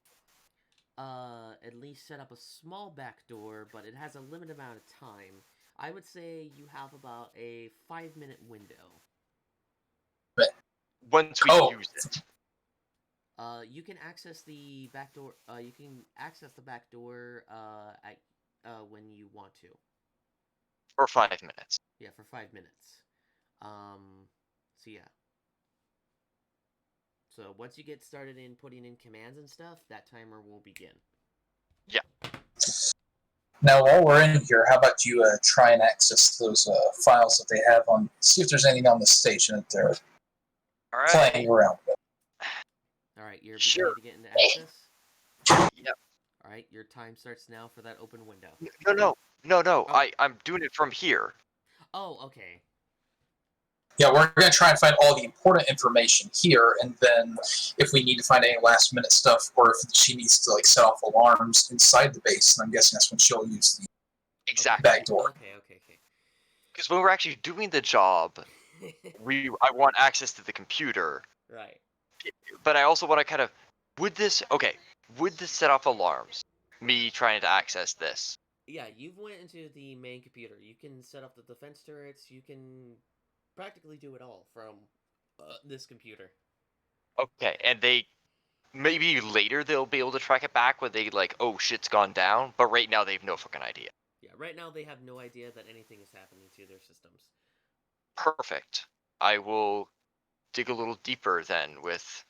at least set up a small back door, but it has a limited amount of time. I would say you have about a 5-minute window. Once we use it. You can access the back door. You can access the back door at when you want to. For 5 minutes. Yeah, for 5 minutes. So yeah. So once you get started in putting in commands and stuff, that timer will begin. Yeah. Now, while we're in here, how about you try and access those files that they have on... See if there's anything on the station that they're playing around with. Alright, you're Sure. beginning to get into access? Yep. Alright, your time starts now for that open window. No. Oh. I'm doing it from here. Oh, okay. Yeah, we're going to try and find all the important information here, and then if we need to find any last-minute stuff, or if she needs to set off alarms inside the base, and I'm guessing that's when she'll use the Exactly. back door. Okay. Because when we're actually doing the job, I want access to the computer. Right. But I also want to kind of would this set off alarms? Me trying to access this. Yeah, you've went into the main computer. You can set up the defense turrets. You can practically do it all from this computer. Okay, and they maybe later they'll be able to track it back when they like, oh shit's gone down. But right now they have no fucking idea. Yeah, right now they have no idea that anything is happening to their systems. Perfect. I will dig a little deeper then with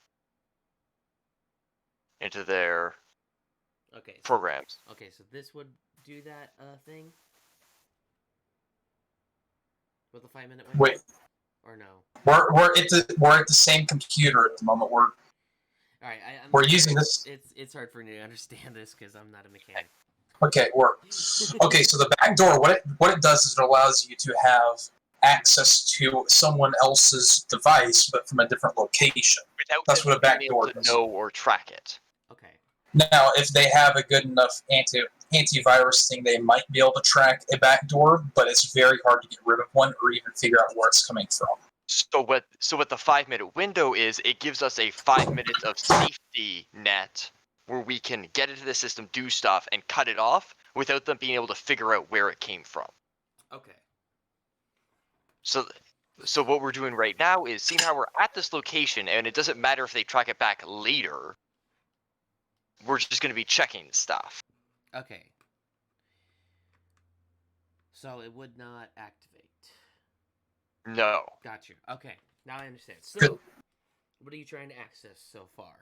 into their Okay. So, programs. okay, so this would do that thing with the 5-minute window, Wait, or no? we're at the same computer at the moment. All right, We're using this. It's hard for me to understand this because I'm not a mechanic. Okay, okay. So the back door, what it does is it allows you to have access to someone else's device, but from a different location. Without That's what a being back able door to does. know or track it. Okay. Now, if they have a good enough antivirus thing, they might be able to track a back door, but it's very hard to get rid of one or even figure out where it's coming from. So what the 5-minute window is, it gives us a 5 minutes of safety net where we can get into the system, do stuff, and cut it off without them being able to figure out where it came from. Okay. So what we're doing right now is seeing how we're at this location, and it doesn't matter if they track it back later. We're just going to be checking stuff. Okay. So it would not activate. No. Gotcha. Okay. Now I understand. So, Good. what are you trying to access so far?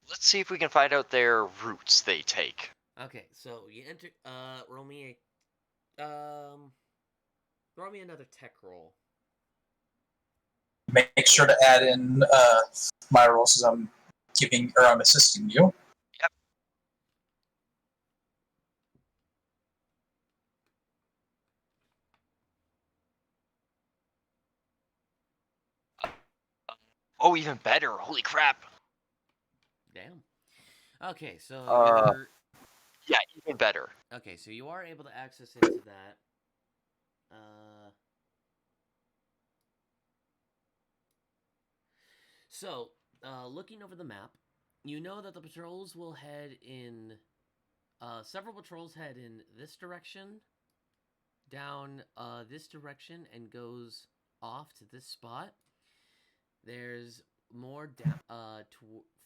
Let's see if we can find out their routes they take. Okay, so you enter. Roll me another tech roll. Make sure to add in my roles as I'm I'm assisting you. Yep. Oh, even better! Holy crap! Damn. Okay, so you're. Yeah, even better. Okay, so you are able to access into that. So, looking over the map, you know that the patrols will head in. Several patrols head in this direction, down this direction, and goes off to this spot. There's more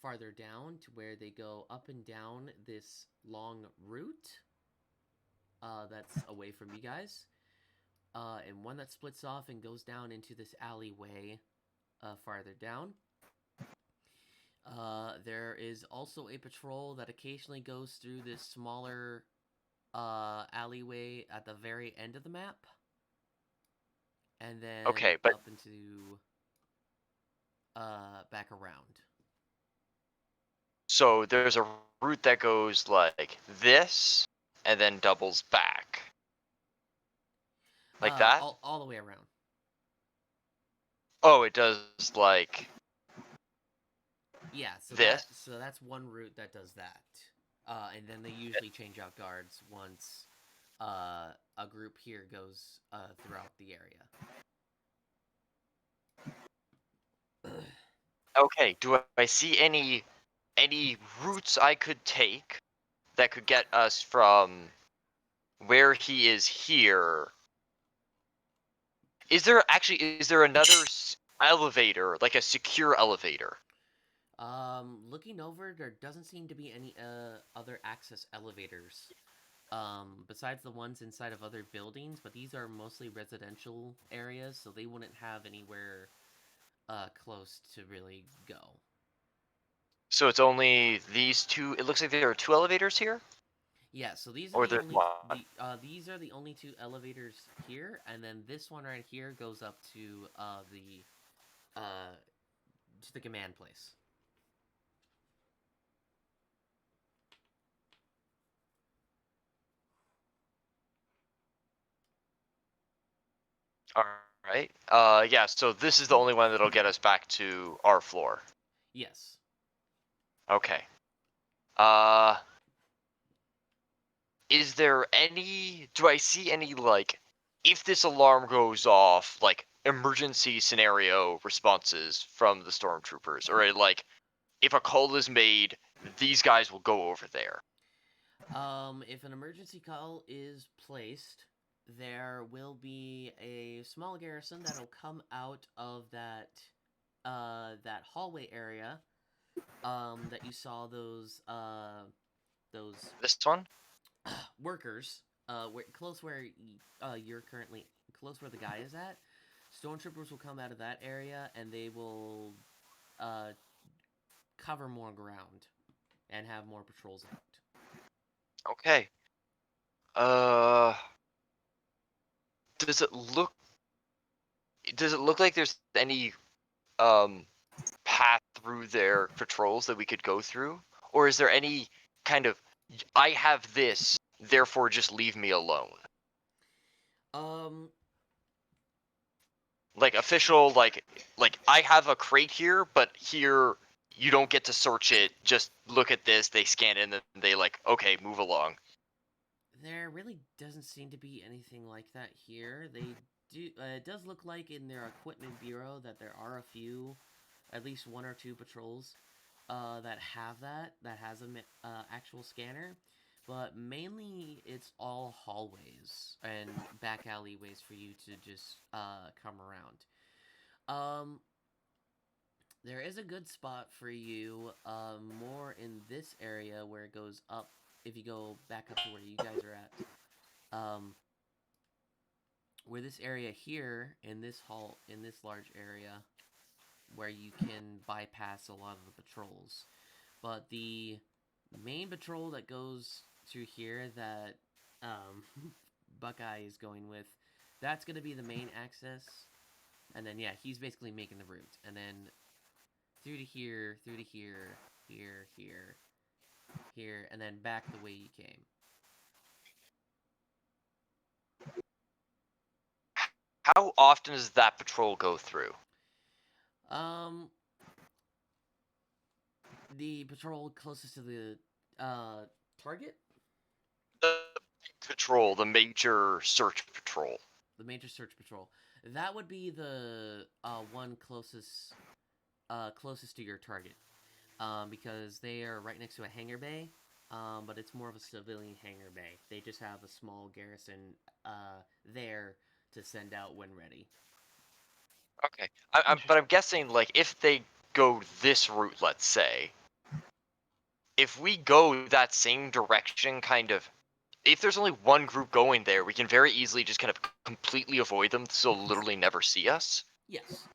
farther down to where they go up and down this long route. That's away from you guys. And one that splits off and goes down into this alleyway farther down. There is also a patrol that occasionally goes through this smaller alleyway at the very end of the map. And then Okay, but up into back around. so there's a route that goes like this and then doubles back. Like that? All the way around. Oh, it does like Yeah, so this? that's one route that does that. And then they usually change out guards once a group here goes throughout the area. Okay, do I see any routes I could take that could get us from where he is here? Is there another elevator, like a secure elevator? Looking over, there doesn't seem to be any other access elevators. Besides the ones inside of other buildings, but these are mostly residential areas, so they wouldn't have anywhere close to really go. So it's only these two. It looks like there are two elevators here. Yeah, so these are Or the there's only one. these are the only two elevators here, and then this one right here goes up to the command place. All right. Yeah. So this is the only one that'll get us back to our floor. Yes. Okay. Is there any? Do I see any like, if this alarm goes off, like emergency scenario responses from the stormtroopers, or like, if a call is made, these guys will go over there. If an emergency call is placed, there will be a small garrison that'll come out of that hallway area. That you saw those This one? workers. Close where you're currently close where the guy is at. Stormtroopers will come out of that area and they will uh cover more ground and have more patrols out. Okay. Uh, does it look? Does it look like there's any um path through their patrols that we could go through, or is there any kind of I have this, therefore just leave me alone? Um, Like official, like I have a crate here, but here you don't get to search it. Just look at this. They scan it and then they like, okay, move along. there really doesn't seem to be anything like that here. They do. It does look like in their equipment bureau that there are a few, at least one or two patrols, that have that has a actual scanner, but mainly it's all hallways and back alleyways for you to just come around. There is a good spot for you, more in this area where it goes up. If you go back up to where you guys are at, where this area here in this large area, where you can bypass a lot of the patrols. But the main patrol that goes through here that Buckeye is going with, that's going to be the main access. And then, yeah, he's basically making the route. And then through to here, here, and then back the way you came. How often does that patrol go through? The patrol closest to the target, The patrol, the major search patrol. the major search patrol, that would be the one closest to your target, because they are right next to a hangar bay, but it's more of a civilian hangar bay. They just have a small garrison there to send out when ready. Okay, but I'm guessing like if they go this route, let's say, if we go that same direction, kind of, if there's only one group going there, we can very easily just kind of completely avoid them, so they'll literally never see us. Yes.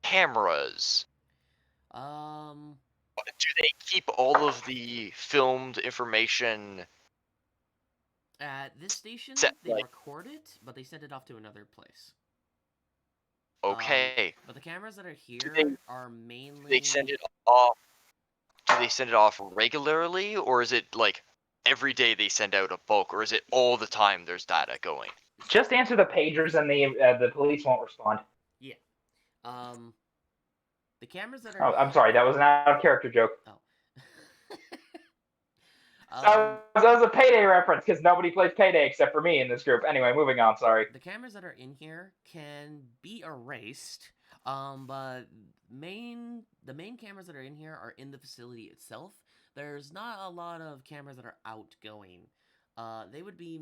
Cameras. Um, Do they keep all of the filmed information? at this station, they Like, record it, but they send it off to another place. okay. But the cameras that are here they- are Do mainly. they send it off? Do they send it off regularly, or is it like every day they send out a bulk, or is it all the time there's data going? Just answer the pagers, and the police won't respond. Yeah. The cameras that Oh, are. I'm sorry, that was an out of character joke. Oh. That was a Payday reference because nobody plays Payday except for me in this group. Anyway, moving on. Sorry. The cameras that are in here can be erased, but the main cameras that are in here are in the facility itself. There's not a lot of cameras that are outgoing. They would be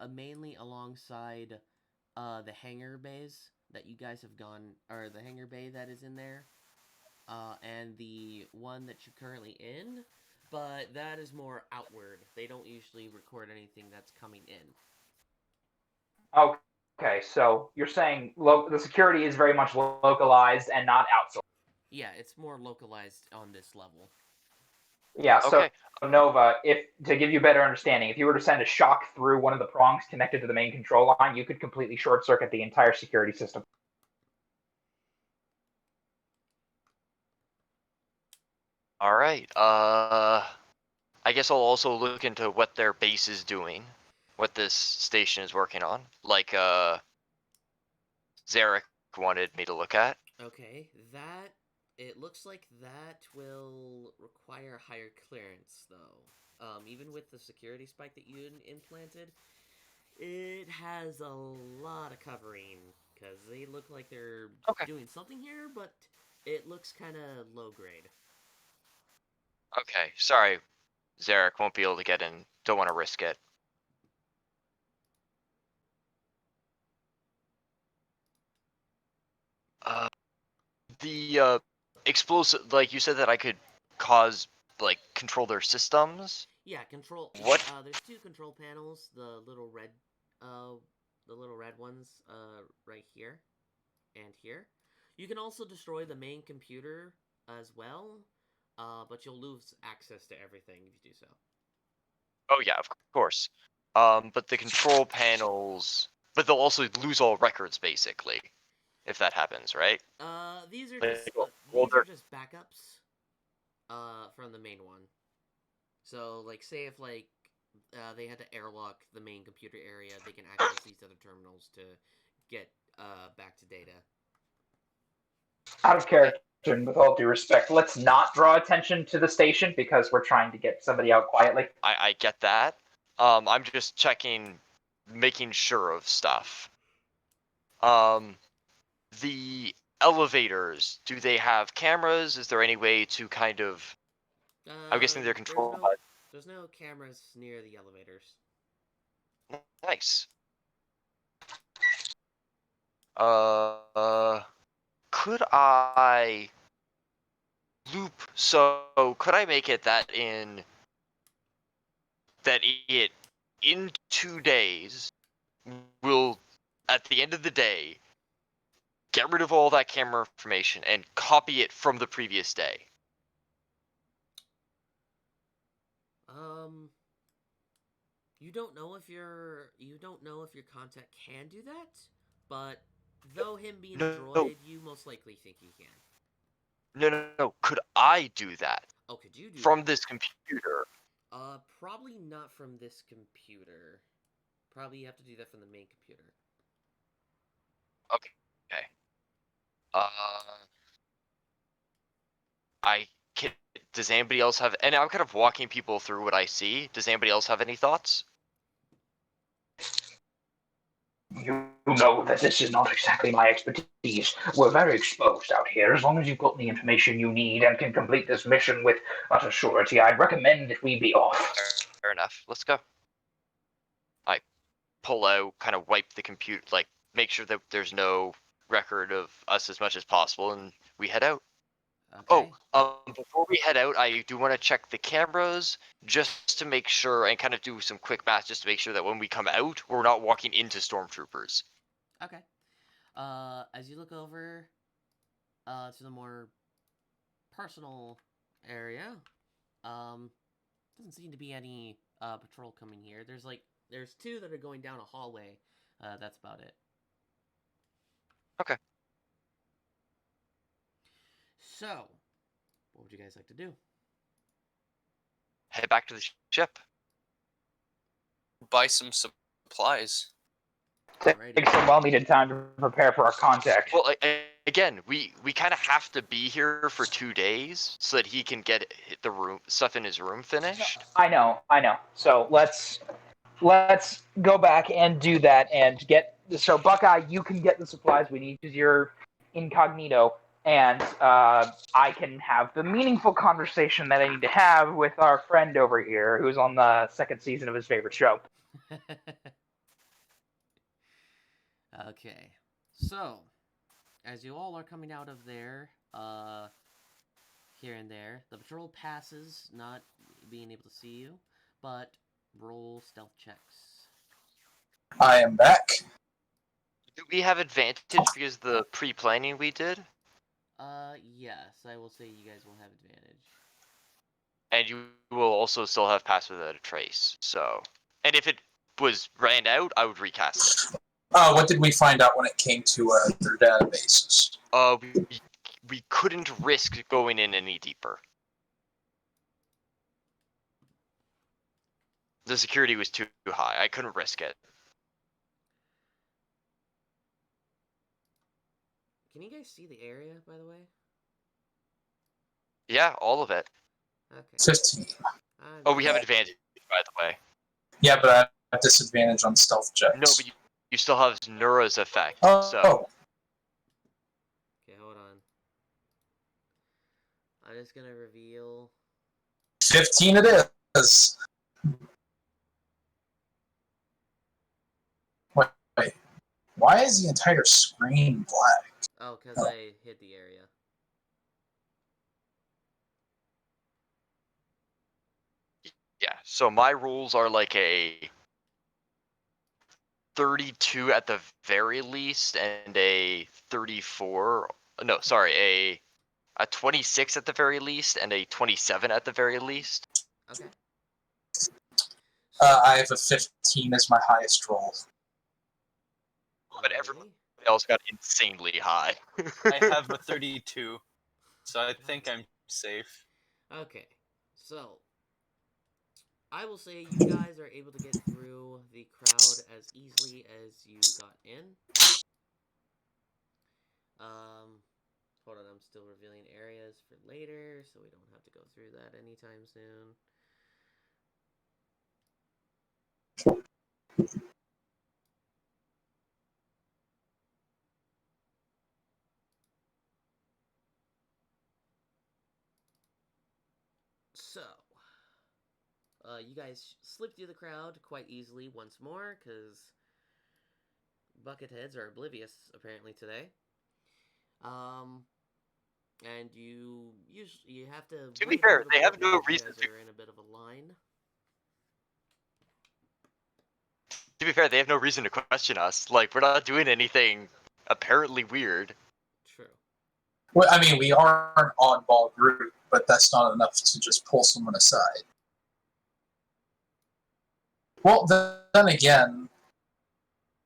mainly alongside the hangar bays that you guys have gone, or the hangar bay that is in there, and the one that you're currently in. But that is more outward. They don't usually record anything that's coming in. Okay, so you're saying the security is very much localized and not outsourced. Yeah, it's more localized on this level. Yeah, so Okay. Nova, if to give you a better understanding, if you were to send a shock through one of the prongs connected to the main control line, you could completely short circuit the entire security system. All right. I guess I'll also look into what their base is doing, what this station is working on. Like Zarek wanted me to look at. Okay, it looks like that will require higher clearance, though. Even with the security spike that you implanted, it has a lot of covering, because they look like they're Okay. doing something here, but It looks kind of low grade. Okay, sorry, Zarek won't be able to get in. Don't want to risk it. Uh, the explosive, like you said that I could cause, like, control their systems. Yeah, control. What? There's two control panels. The little red ones, right here and here. You can also destroy the main computer as well, but you'll lose access to everything if you do so. Oh yeah, of course. But the control panels, but they'll also lose all records basically, if that happens, right? These are Like, just well, they're backups, from the main one. So, like, say if they had to airlock the main computer area, they can access these other terminals to get back to data. Out of character, and with all due respect, let's not draw attention to the station because we're trying to get somebody out quietly. I get that. I'm just checking, making sure of stuff. The elevators, do they have cameras? Is there any way to kind of? I'm guessing they're controlled by. There's no cameras near the elevators. Nice. Could I loop? So could I make it that in 2 days will, at the end of the day, get rid of all that camera information and copy it from the previous day? You don't know if your contact can do that, but though him being a No. droid, you most likely think he can. No. Could I do that Oh, could you do from that? this computer? Probably not from this computer. Probably you have to do that from the main computer. Okay. I can. Does anybody else have? And I'm kind of walking people through what I see. Does anybody else have any thoughts? You know that this is not exactly my expertise. We're very exposed out here. As long as you've got the information you need and can complete this mission with utter surety, I'd recommend that we be off. Fair enough. Let's go. I pull out, kind of wipe the computer, like make sure that there's no record of us as much as possible, and we head out. Okay. Before we head out, I do want to check the cameras just to make sure and kind of do some quick math just to make sure that when we come out, we're not walking into stormtroopers. Okay. As you look over, to the more personal area, doesn't seem to be any patrol coming here. There's two that are going down a hallway. That's about it. Okay. So, what would you guys like to do? Head back to the ship. Buy some supplies. Take some well-needed time to prepare for our contact. Well, again, we kind of have to be here for 2 days so that he can get the room stuff in his room finished. I know. So let's go back and do that and get. So Buckeye, you can get the supplies we need because you're incognito, and I can have the meaningful conversation that I need to have with our friend over here, who's on the second season of his favorite show. Okay. So, as you all are coming out of there, here and there, the patrol passes, not being able to see you, but roll stealth checks. I am back. Do we have advantage because of the pre-planning we did? Yes, I will say you guys will have advantage. And you will also still have pass without a trace. So, and if it was ran out, I would recast it. What did we find out when it came to their databases? We couldn't risk going in any deeper. The security was too high. I couldn't risk it. Can you guys see the area, by the way? Yeah, all of it. Okay. 15. Oh, we have advantage, by the way. Yeah, but I have disadvantage on stealth checks. No, but you still have Nura's effect. Oh, So. Okay, hold on. I'm just gonna reveal. 15 it is. Wait. Why is the entire screen black? Oh, because I hit the area. Yeah, so my rules are like a 32 at the very least and a 34. No, sorry, a 26 at the very least and a 27 at the very least. Okay. So, I have a 15 as my highest roll. But everyone else got insanely high. I have a 32, so I think I'm safe. Okay, so I will say you guys are able to get through the crowd as easily as you got in. Hold on, I'm still revealing areas for later, so we don't have to go through that anytime soon. So, you guys slip through the crowd quite easily once more, because bucketheads are oblivious apparently today. And you have to. To be wait a fair, little they bit have no because you reason guys to. are in a bit of a line. To be fair, they have no reason to question us. Like, we're not doing anything apparently weird. True. Well, I mean, we are an oddball group, but that's not enough to just pull someone aside. Well, then again,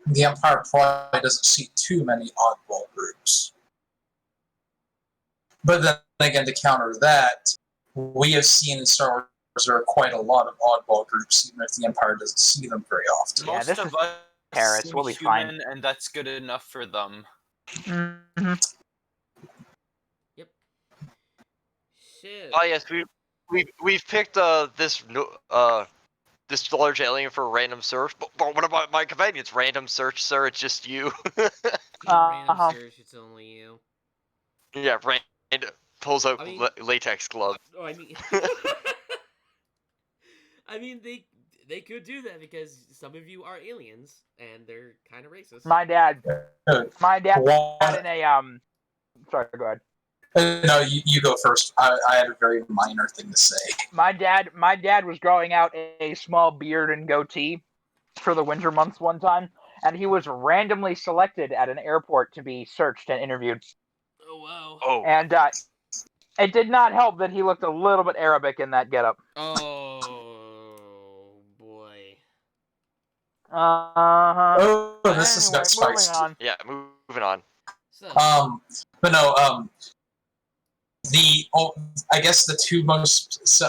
the Empire probably doesn't see too many oddball groups. But then again, to counter that, we have seen in Star Wars there are quite a lot of oddball groups, even if the Empire doesn't see them very often. Yeah, Most this of is us Paris. seem We'll be human, fine. and that's good enough for them. Mm-hmm. Yep. So. Oh yes, we've picked this large alien for a random search. But what about my companions? Random search, sir. It's just you. Random Uh-huh. search, it's only you. Yeah, Rand pulls out I mean- latex gloves. Oh, I mean, I mean they could do that because some of you are aliens and they're kind of racist. My dad One- had in a Sorry, go ahead. No, you go first. I had a very minor thing to say. My dad was growing out a small beard and goatee for the winter months one time, and he was randomly selected at an airport to be searched and interviewed. Oh wow. Oh, And it did not help that he looked a little bit Arabic in that getup. Oh boy. Uh-huh. Oh, this has got Anyway, moving spicy. on. yeah. Moving on. So. But no, I guess the two most,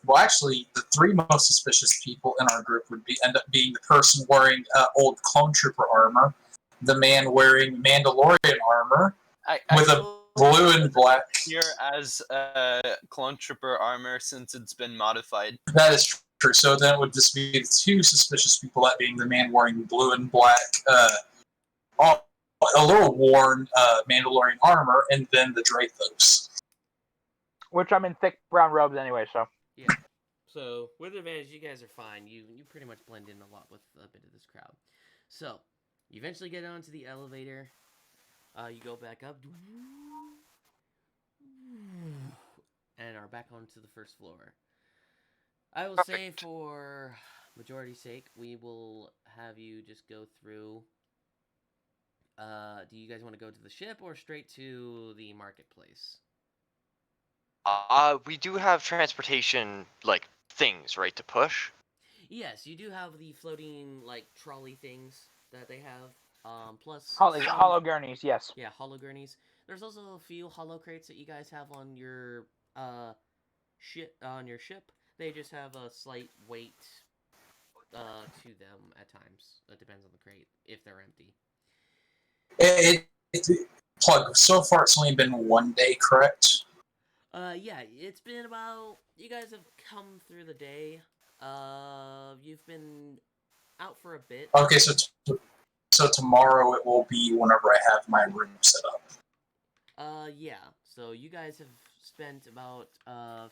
well, actually, the three most suspicious people in our group would end up being the person wearing old clone trooper armor, the man wearing Mandalorian armor, with a blue and black. Here as clone trooper armor since it's been modified. That is true. So then it would just be the two suspicious people, that being the man wearing blue and black, a little worn Mandalorian armor, and then the Drathos. Which I'm in thick brown robes anyway, so. Yeah. So with advantage, you guys are fine. You pretty much blend in a lot with a bit of this crowd. So you eventually get onto the elevator. You go back up, and are back onto the first floor. I will say, for majority's sake, we will have you just go through. Do you guys want to go to the ship or straight to the marketplace? We do have transportation like things, right, to push. Yes, you do have the floating like trolley things that they have. Plus Hollow gurneys, yes. Yeah, hollow gurneys. There's also a few hollow crates that you guys have on your ship. They just have a slight weight to them at times. It depends on the crate if they're empty. Plug. So far, it's only been 1 day, correct? Yeah, it's been about. You guys have come through the day. You've been out for a bit. Okay, so tomorrow it will be whenever I have my room set up. Yeah. So you guys have spent about a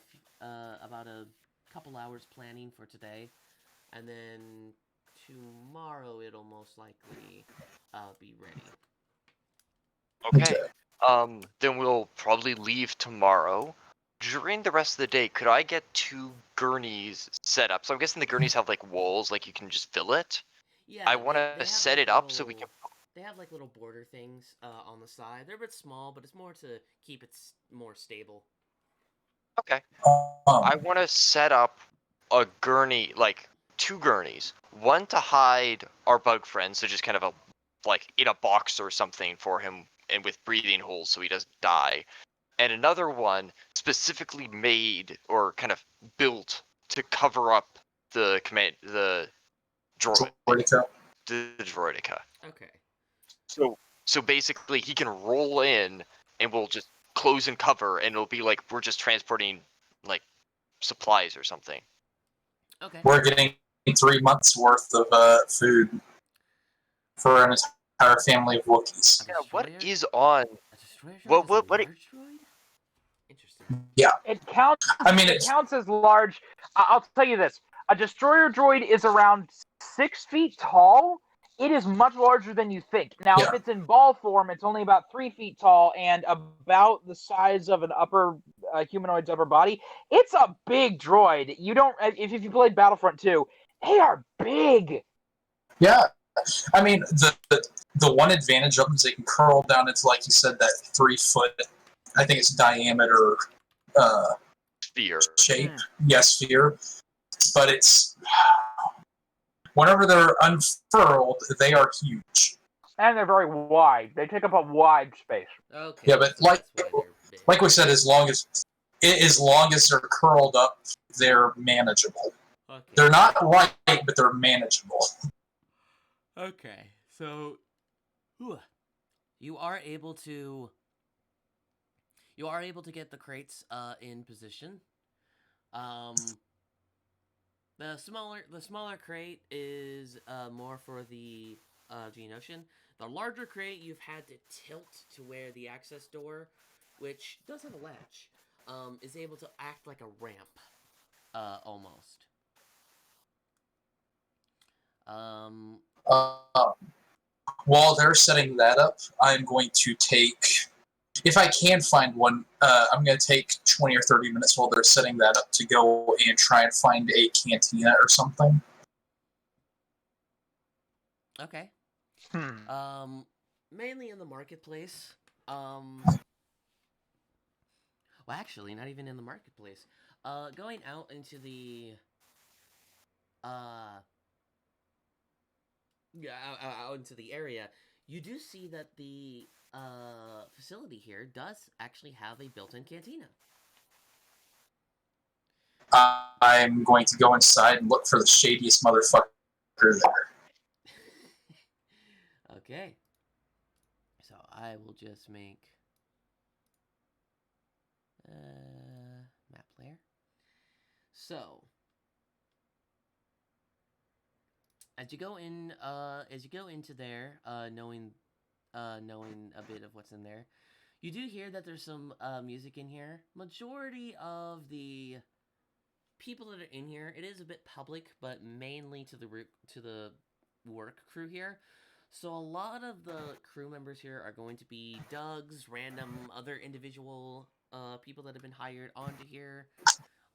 couple hours planning for today, and then tomorrow it'll most likely be ready. Okay. Then we'll probably leave tomorrow. During the rest of the day, could I get 2 gurneys set up? So I'm guessing the gurneys have like walls, like you can just fill it. Yeah, I want they to have set like it up so we can. they have like little border things on the side. They're a bit small, but it's more to keep it more stable. Okay. Um, I want to set up a gurney, like 2 gurneys. One to hide our bug friend, so just kind of a like in a box or something for him, and with breathing holes so he doesn't die. And another one specifically made or kind of built to cover up the droid, Vertigo. the droidica. Okay. So basically, he can roll in, and we'll just close and cover, and it'll be like we're just transporting like supplies or something. Okay. We're getting 3 months worth of food for an entire family of Wookiees. Yeah, what Destroyer? is on? A destroyer droid What is a what what? large droid? Interesting. It counts. I mean, It it's counts as large. I'll tell you this: a destroyer droid is around 6 feet tall. It is much larger than you think. Now, Yeah. if it's in ball form, it's only about 3 feet tall and about the size of an upper humanoid's upper body. It's a big droid. You don't. If you played Battlefront 2, they are big. yeah. I mean, the one advantage of them is they can curl down into, like you said, that 3 foot. I think it's diameter Sphere. shape. Yes, sphere. But it's whenever they're unfurled, they are huge. And they're very wide. They take up a wide space. Okay. Yeah, but so that's why they're big. like we said, as long as they're curled up, they're manageable. Okay. They're not light, but they're manageable. Okay. So you are able to get the crates in position. The smaller crate is more for the Geonosian. The larger crate you've had to tilt to where the access door, which does have a latch, is able to act like a ramp, almost. While they're setting that up, I'm going to take, if I can find one, I'm going to take 20 or 30 minutes while they're setting that up to go and try and find a cantina or something. Okay. Mainly in the marketplace. Well, actually, not even in the marketplace. Going out into the out into the area, you do see that the facility here does actually have a built-in cantina. I'm going to go inside and look for the shadiest motherfucker there. Okay. So I will just make map layer. So as you go into there, knowing a bit of what's in there, you do hear that there's some music in here. Majority of the people that are in here, it is a bit public, but mainly to the work crew here. So a lot of the crew members here are going to be Doug's, random other individual people that have been hired onto here.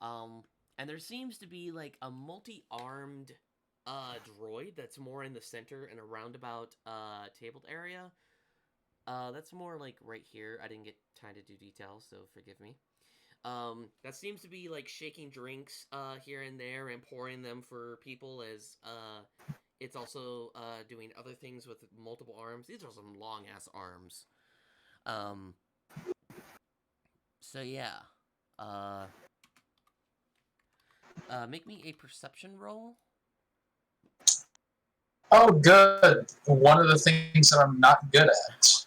And there seems to be like a multi-armed droid that's more in the center in a roundabout tabled area. That's more like right here. I didn't get time to do details, so forgive me. That seems to be like shaking drinks here and there and pouring them for people as it's also doing other things with multiple arms. These are some long ass arms. So yeah. Make me a perception roll. Oh, good. One of the things that I'm not good at.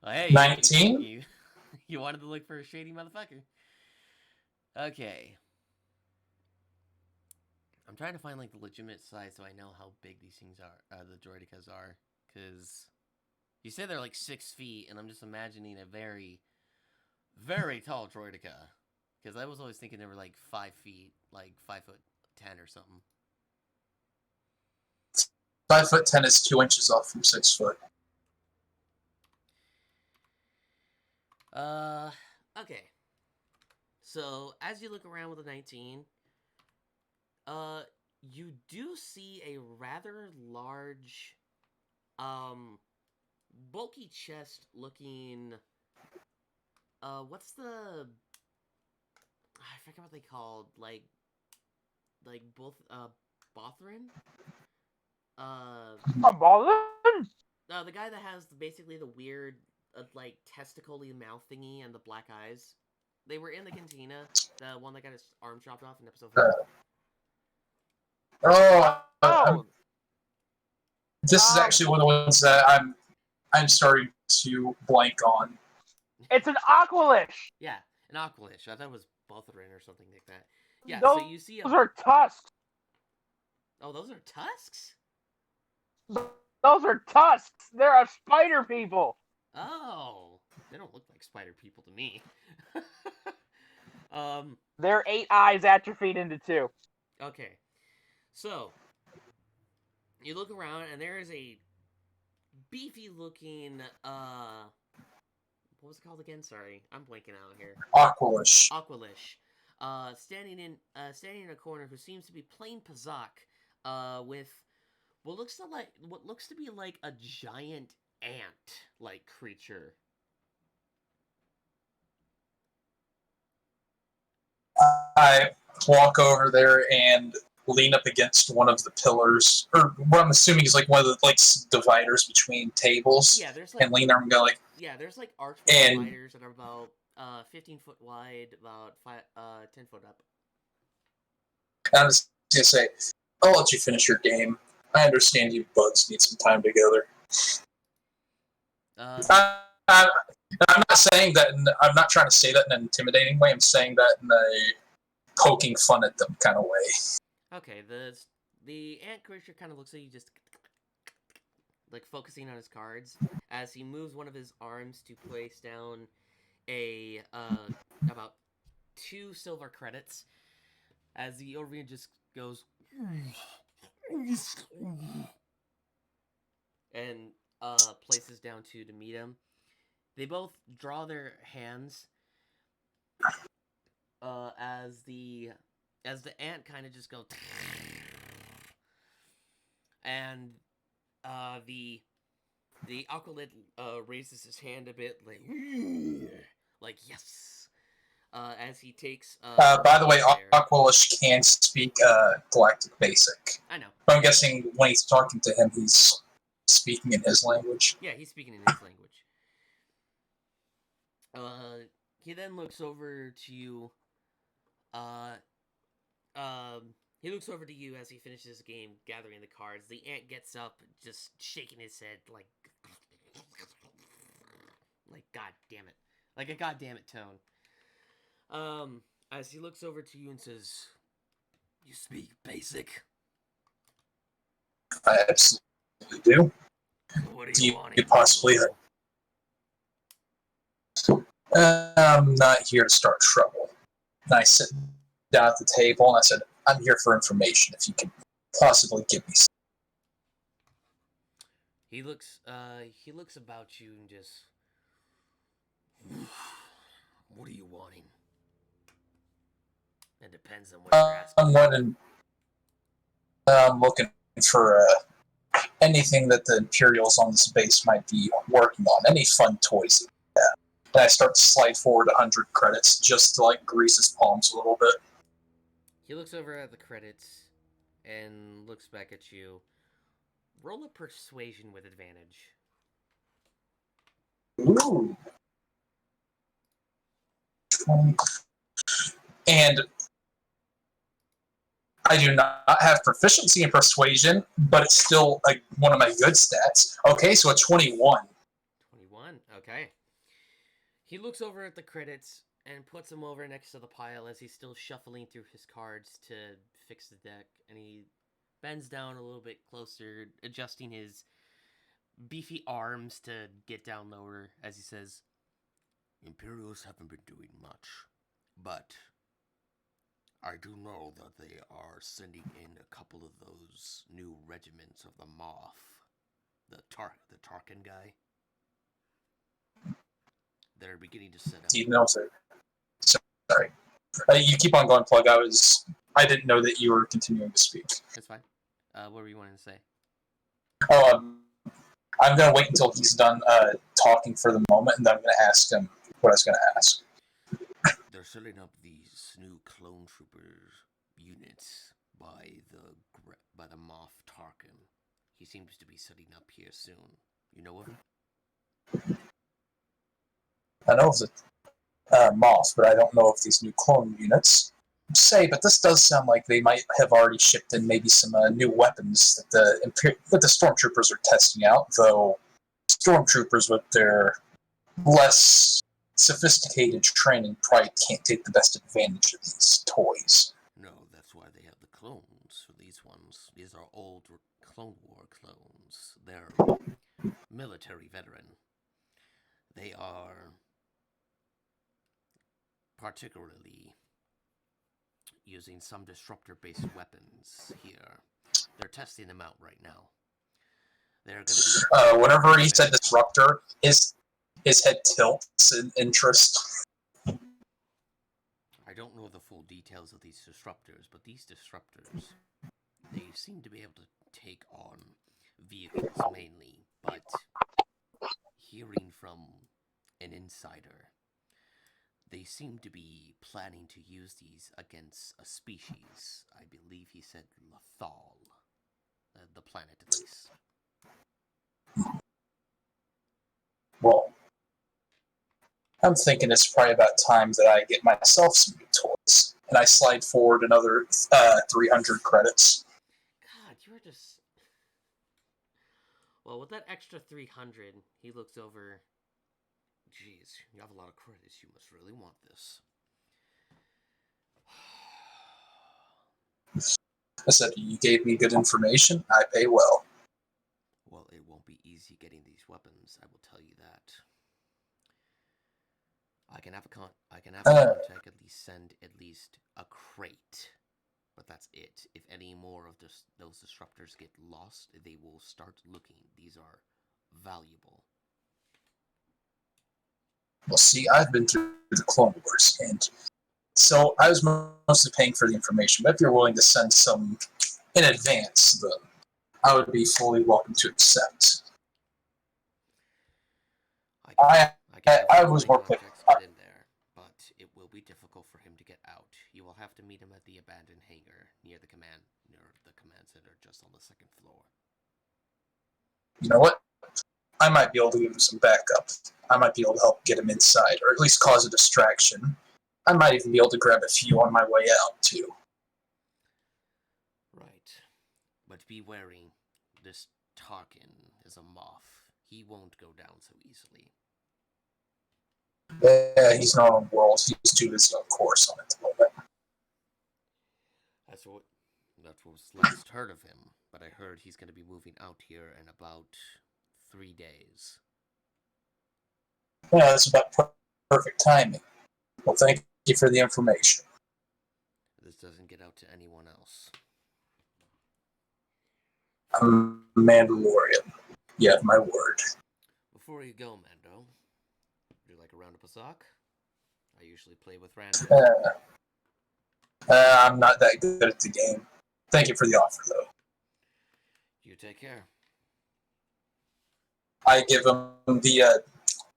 Well, hey, 19? You wanted to look for a shady motherfucker. Okay. I'm trying to find like the legitimate size so I know how big these things are, the droidicas are, because You say they're like 6 feet, and I'm just imagining a very, very tall droideka. Because I was always thinking they were like 5 feet, like 5'10" or something. 5'10" is 2 inches off from 6 foot. Okay. So, as you look around with the 19, you do see a rather large, bulky chest looking, what's the, I forget what they called, like both, Bothrin? Ballin? The guy that has basically the weird, like, testicle-y mouth thingy and the black eyes. They were in the cantina, the one that got his arm chopped off in episode 4. Oh, This is actually one of the ones that I'm starting to blank on. it's an Aqualish. Yeah, an Aqualish. I thought it was Bothrin or something like that. Yeah, Those, so you see a... those are tusks. Oh, those are tusks? Those are tusks. They're a spider people. Oh, they don't look like spider people to me. Their 8 eyes atrophied into 2. Okay. So, you look around and there is a beefy looking, what was it called again? Sorry, I'm blanking out here. Aqualish. Aqualish. Standing in a corner who seems to be playing Pazak, with what looks to be like a giant ant-like creature. I walk over there and lean up against one of the pillars, or what I'm assuming is like one of the like dividers between tables. Yeah, there's like and lean there and go like, there's like archway And- dividers that are about 15 foot wide, about 10 foot up. I was gonna say, I'll let you finish your game. I understand you buds need some time together. I'm not saying that. I'm not trying to say that in an intimidating way. I'm saying that in a poking fun at them kind of way. Okay, the ant creature kind of looks like you, just like focusing on his cards as he moves one of his arms to place down a about 2 silver credits. As the Orvian just goes and places down 2 to meet him. They both draw their hands as the ant kind of just goes, and the Aqualid raises his hand a bit, like yes, as he takes. By the way, there. Aqualish can speak Galactic Basic. I know. But I'm guessing when he's talking to him, he's speaking in his language. Yeah, he's speaking in his language. He then looks over to you. He looks over to you as he finishes his game, gathering the cards. The ant gets up, just shaking his head like God damn it, like a God damn it tone. As he looks over to you and says, "You speak basic." I absolutely do. What are Do you you wanting? possibly? I'm not here to start trouble. And I sit down at the table and I said, I'm here for information. If you can possibly give me some. He looks about you and just, what are you wanting? It depends on what you're asking. I'm looking for anything that the Imperials on this base might be working on. Any fun toys. And I start to slide forward 100 credits just to like grease his palms a little bit. He looks over at the credits and looks back at you. Roll a persuasion with advantage. Ooh. And I do not have proficiency in persuasion, but it's still like one of my good stats. Okay, so a 21. 21, okay. He looks over at the credits and puts them over next to the pile as he's still shuffling through his cards to fix the deck. And he bends down a little bit closer, adjusting his beefy arms to get down lower as he says, Imperials haven't been doing much, but I do know that they are sending in a couple of those new regiments of the Moth, the Tarkin guy. They're beginning to set up. Do you know, sir? Sorry. You keep on going, Plug. I didn't know that you were continuing to speak. That's fine. What were you wanting to say? I'm going to wait until he's done talking for the moment, and then I'm going to ask him what I was going to ask. They're setting up these new clone troopers units by the Moff Tarkin. He seems to be setting up here soon. You know of him? I know of the Moth, but I don't know of these new clone units. But this does sound like they might have already shipped in maybe some new weapons that the stormtroopers are testing out. Though stormtroopers with their less sophisticated training probably can't take the best advantage of these toys. No, that's why they have the clones for these ones. These are old Clone War clones. They're military veteran. They are particularly using some disruptor-based weapons here. They're testing them out right now. They're going to be... whenever he said disruptor, his head tilts in interest. I don't know the full details of these disruptors, but these disruptors, they seem to be able to take on vehicles mainly, but hearing from an insider, they seem to be planning to use these against a species. I believe he said Lothal, the planet at least. Well, I'm thinking it's probably about time that I get myself some new toys. And I slide forward another 300 credits. God, you're just... Well, with that extra 300, he looks over... Jeez, you have a lot of credits. You must really want this. I said, you gave me good information. I pay well. Well, it won't be easy getting these weapons, I will tell you that. I can have a contact at least send at least a crate, but that's it. If any more of those disruptors get lost, they will start looking. These are valuable. Well, see, I've been through the Clone Wars, and so I was mostly paying for the information. But if you're willing to send some in advance, then I would be fully welcome to accept. I was more picky. Get in there, but it will be difficult for him to get out. You will have to meet him at the abandoned hangar near the command center, just on the second floor. You know what? I might be able to give him some backup. I might be able to help get him inside, or at least cause a distraction. I might even be able to grab a few on my way out, too. Right. But be wary. This Tarkin is a moth. He won't go down so easily. Yeah, he's not on world. He's too busy on course on it at the moment. That was last heard of him, but I heard he's going to be moving out here in about 3 days. Yeah, that's about perfect timing. Well, thank you for the information. This doesn't get out to anyone else. I'm a Mandalorian. You have my word. Before you go, Mando, would you like a round of Pazak? I usually play with random. I'm not that good at the game. Thank you for the offer, though. You take care. I give him the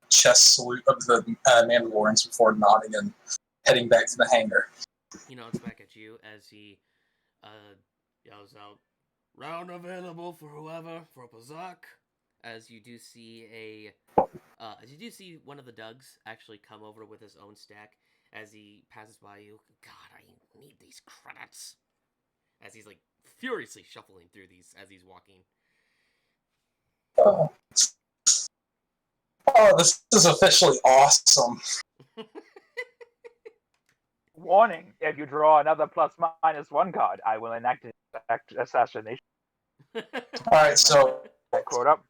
chest salute of the Mandalorians before nodding and heading back to the hangar. He nods back at you as he yells out, "Round available for whoever for Pazak." As you do see one of the Dougs actually come over with his own stack as he passes by you. God, I need these credits. As he's like furiously shuffling through these as he's walking. Oh, this is officially awesome. Warning, if you draw another ±1 card, I will enact assassination. Alright, so Quote up.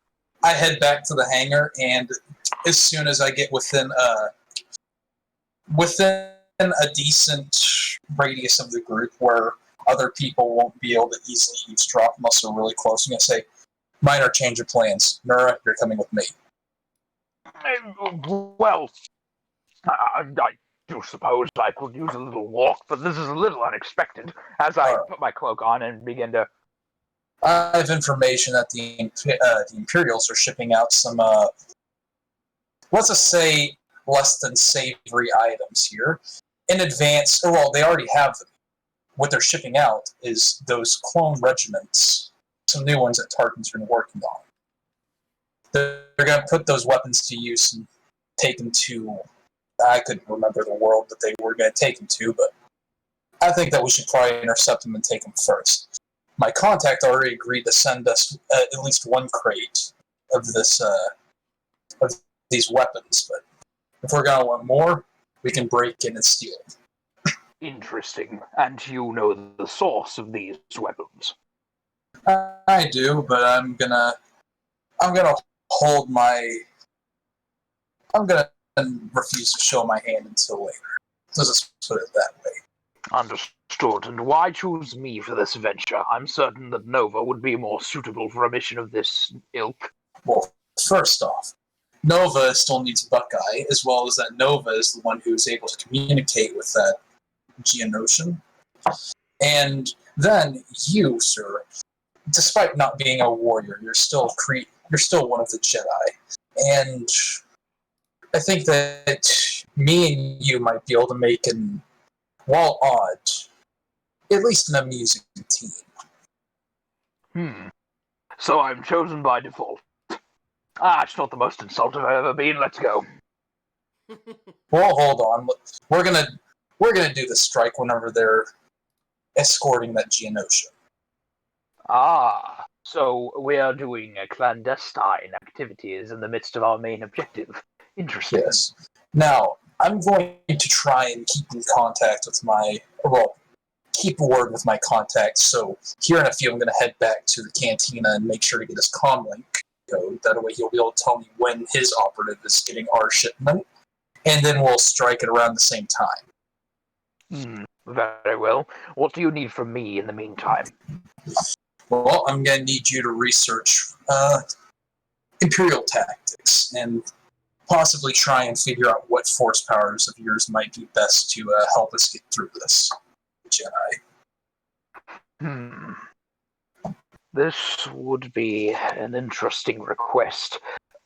I head back to the hangar, and as soon as I get within a decent radius of the group where other people won't be able to easily eavesdrop unless they're really close, I'm going to say, minor change of plans. Nura, you're coming with me. Well, I do suppose I could use a little walk, but this is a little unexpected. As I put my cloak on and begin to... I have information that the Imperials are shipping out some, let's just say, less than savory items here in advance. Or, well, they already have them. What they're shipping out is those clone regiments, some new ones that Tarkin's been working on. They're going to put those weapons to use and take them to... I couldn't remember the world that they were going to take them to, but I think that we should probably intercept them and take them first. My contact already agreed to send us at least one crate of this of these weapons, but if we're going to want more, we can break in and steal it. Interesting. And you know the source of these weapons? I do, but I'm gonna hold my... I'm gonna refuse to show my hand until later. Let's just put it that way. Understood. And why choose me for this venture? I'm certain that Nova would be more suitable for a mission of this ilk. Well, first off, Nova still needs Buckeye, as well as that Nova is the one who is able to communicate with that Geonosian. And then you, sir, despite not being a warrior, you're still one of the Jedi. And I think that me and you might be able to make an, while odd, at least an amusing team. So I'm chosen by default. It's not the most insulted I've ever been. Let's go. Well, hold on. We're gonna do the strike whenever they're escorting that Geonosian. So we are doing clandestine activities in the midst of our main objective. Interesting. Yes. Now, I'm going to try and keep in contact with keep word with my contacts. So here in a few, I'm going to head back to the cantina and make sure to get his comlink code. That way he'll be able to tell me when his operative is getting our shipment. And then we'll strike it around the same time. Very well. What do you need from me in the meantime? Well, I'm going to need you to research Imperial tactics and possibly try and figure out what force powers of yours might be best to help us get through this, Jedi. This would be an interesting request.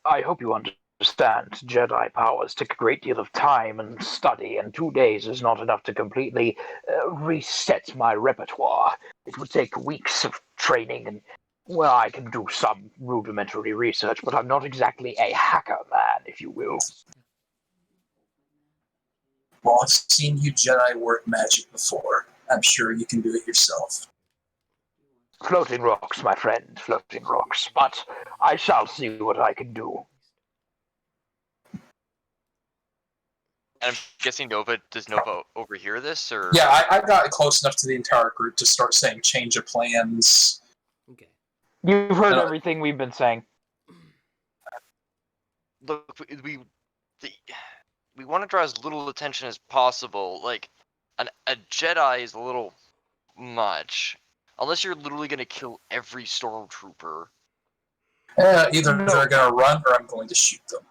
I hope you understand. Jedi powers take a great deal of time and study, and 2 days is not enough to completely reset my repertoire. It would take weeks of training, and, well, I can do some rudimentary research, but I'm not exactly a hacker man, if you will. Well, I've seen you Jedi work magic before. I'm sure you can do it yourself. Floating rocks, my friend, floating rocks. But I shall see what I can do. And I'm guessing does Nova overhear this, or? Yeah, I got close enough to the entire group to start saying change of plans. Okay. You've heard everything we've been saying. Look, we want to draw as little attention as possible. Like, a Jedi is a little much. Unless you're literally going to kill every stormtrooper. Either they're going to run or I'm going to shoot them.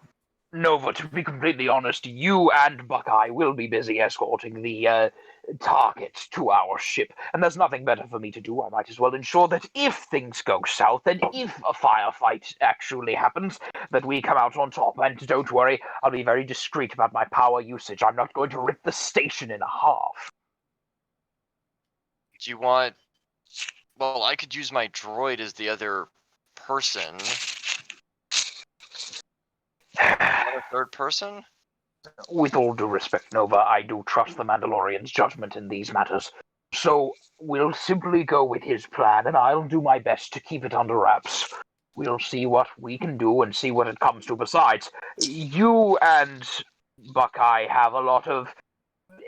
Nova, to be completely honest, you and Buckeye will be busy escorting the target to our ship, and there's nothing better for me to do. I might as well ensure that if things go south, and if a firefight actually happens, that we come out on top. And don't worry, I'll be very discreet about my power usage. I'm not going to rip the station in half. Do you want... Well, I could use my droid as the other person. A third person? With all due respect, Nova, I do trust the Mandalorian's judgment in these matters. So we'll simply go with his plan, and I'll do my best to keep it under wraps. We'll see what we can do and see what it comes to. Besides, you and Buckeye have a lot of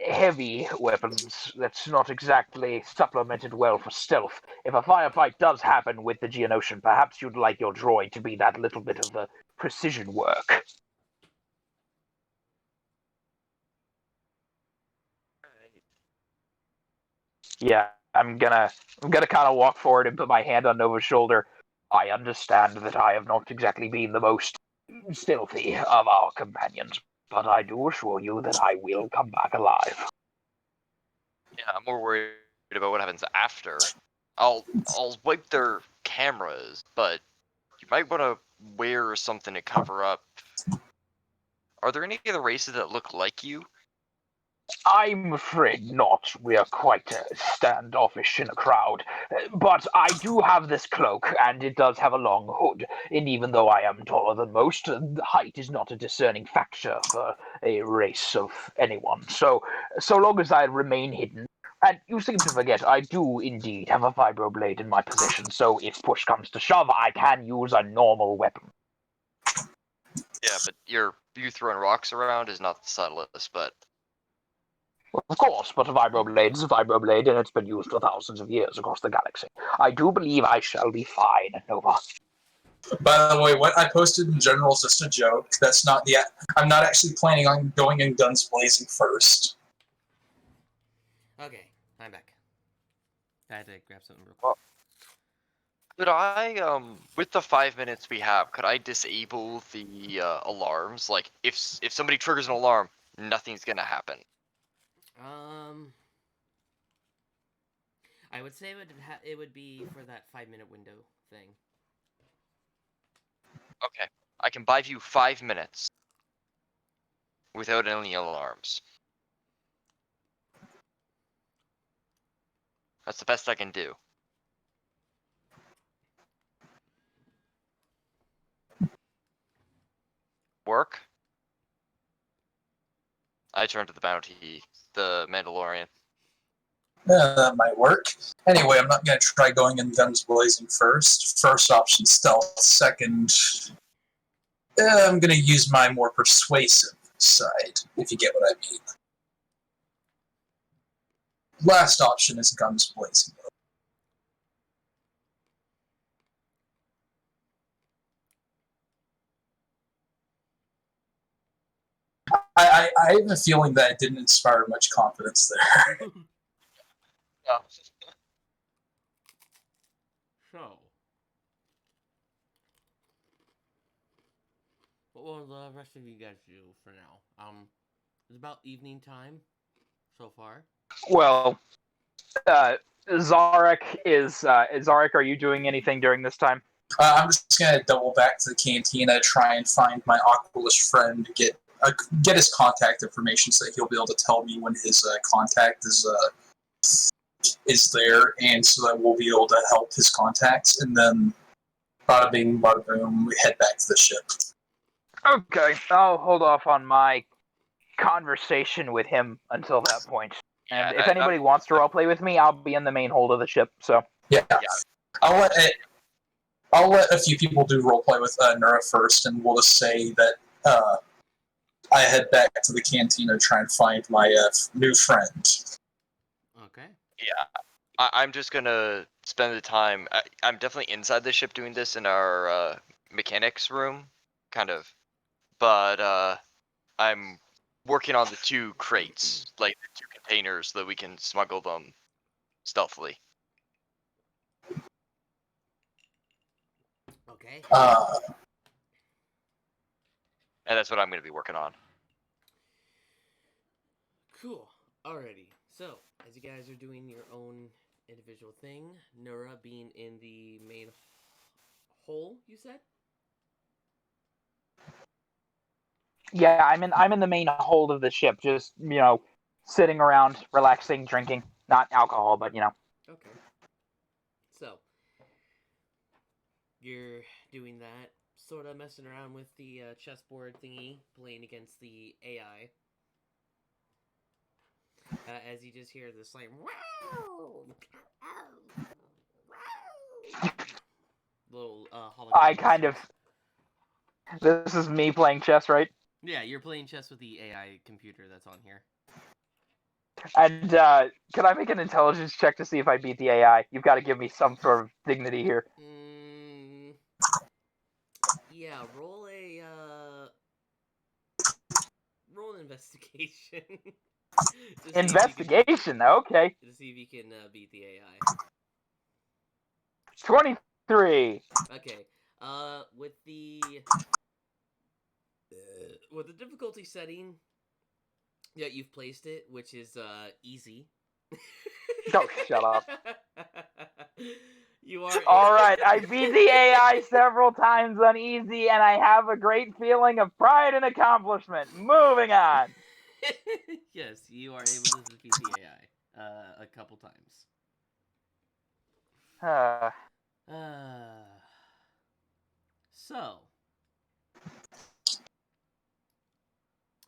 heavy weapons. That's not exactly supplemented well for stealth. If a firefight does happen with the Geonosian, perhaps you'd like your droid to be that little bit of the precision work. Yeah, I'm gonna kind of walk forward and put my hand on Nova's shoulder. I understand that I have not exactly been the most stealthy of our companions, but I do assure you that I will come back alive. Yeah, I'm more worried about what happens after. I'll wipe their cameras, but you might want to wear something to cover up. Are there any other races that look like you? I'm afraid not. We are quite standoffish in a crowd. But I do have this cloak, and it does have a long hood. And even though I am taller than most, height is not a discerning factor for a race of anyone. So long as I remain hidden. And you seem to forget, I do indeed have a vibroblade in my possession, so if push comes to shove, I can use a normal weapon. Yeah, but you throwing rocks around is not the subtlest, but... Of course, but a vibroblade is a vibroblade, and it's been used for thousands of years across the galaxy. I do believe I shall be fine, Nova. By the way, what I posted in general is just a joke. That's not the. I'm not actually planning on going in guns blazing first. Okay, I'm back. I had to grab something real quick. Well, could I, with the 5 minutes we have, could I disable the alarms? Like, if somebody triggers an alarm, nothing's gonna happen. I would say it would be for that 5-minute window thing. Okay, I can buy you 5 minutes without any alarms. That's the best I can do. Work? I turn to the bounty, the Mandalorian. That might work. Anyway, I'm not going to try going in guns blazing first. First option, stealth. Second, I'm going to use my more persuasive side, if you get what I mean. Last option is guns blazing. I have a feeling that it didn't inspire much confidence there. Yeah. So, what will the rest of you guys do for now? It's about evening time so far. Well, Zarek Zarek, are you doing anything during this time? I'm just going to double back to the cantina, try and find my Oculus friend, get his contact information so that he'll be able to tell me when his contact is there, and so that we'll be able to help his contacts, and then bada bing, bada boom, we head back to the ship. Okay, I'll hold off on my conversation with him until that point. And if anybody wants to roleplay with me, I'll be in the main hold of the ship. So yeah. I'll let a few people do roleplay with Nura first, and we'll just say that I head back to the cantina to try and find my new friend. Okay. Yeah, I'm just gonna spend the time. I'm definitely inside the ship doing this in our mechanics room, kind of. But I'm working on the 2 crates, like the 2 containers, so that we can smuggle them stealthily. Okay. And that's what I'm gonna be working on. Cool. Alrighty. So, as you guys are doing your own individual thing, Nura being in the main hole, you said? yeah, I'm in the main hold of the ship, just sitting around, relaxing, drinking, not alcohol, but Okay. So, you're doing that, sort of messing around with the chessboard thingy, playing against the AI. As you just hear this, like, little hologram. I kind of. This is me playing chess, right? Yeah, you're playing chess with the AI computer that's on here. And can I make an intelligence check to see if I beat the AI? You've got to give me some sort of dignity here. Yeah, roll an investigation. To see if you can Investigation, okay. to see if you can beat the AI. 23. Okay. With the difficulty setting that you've placed it, which is easy. Oh, shut up. You are All right, I beat the AI several times on easy, and I have a great feeling of pride and accomplishment. Moving on. Yes, you are able to defeat the AI a couple times. So,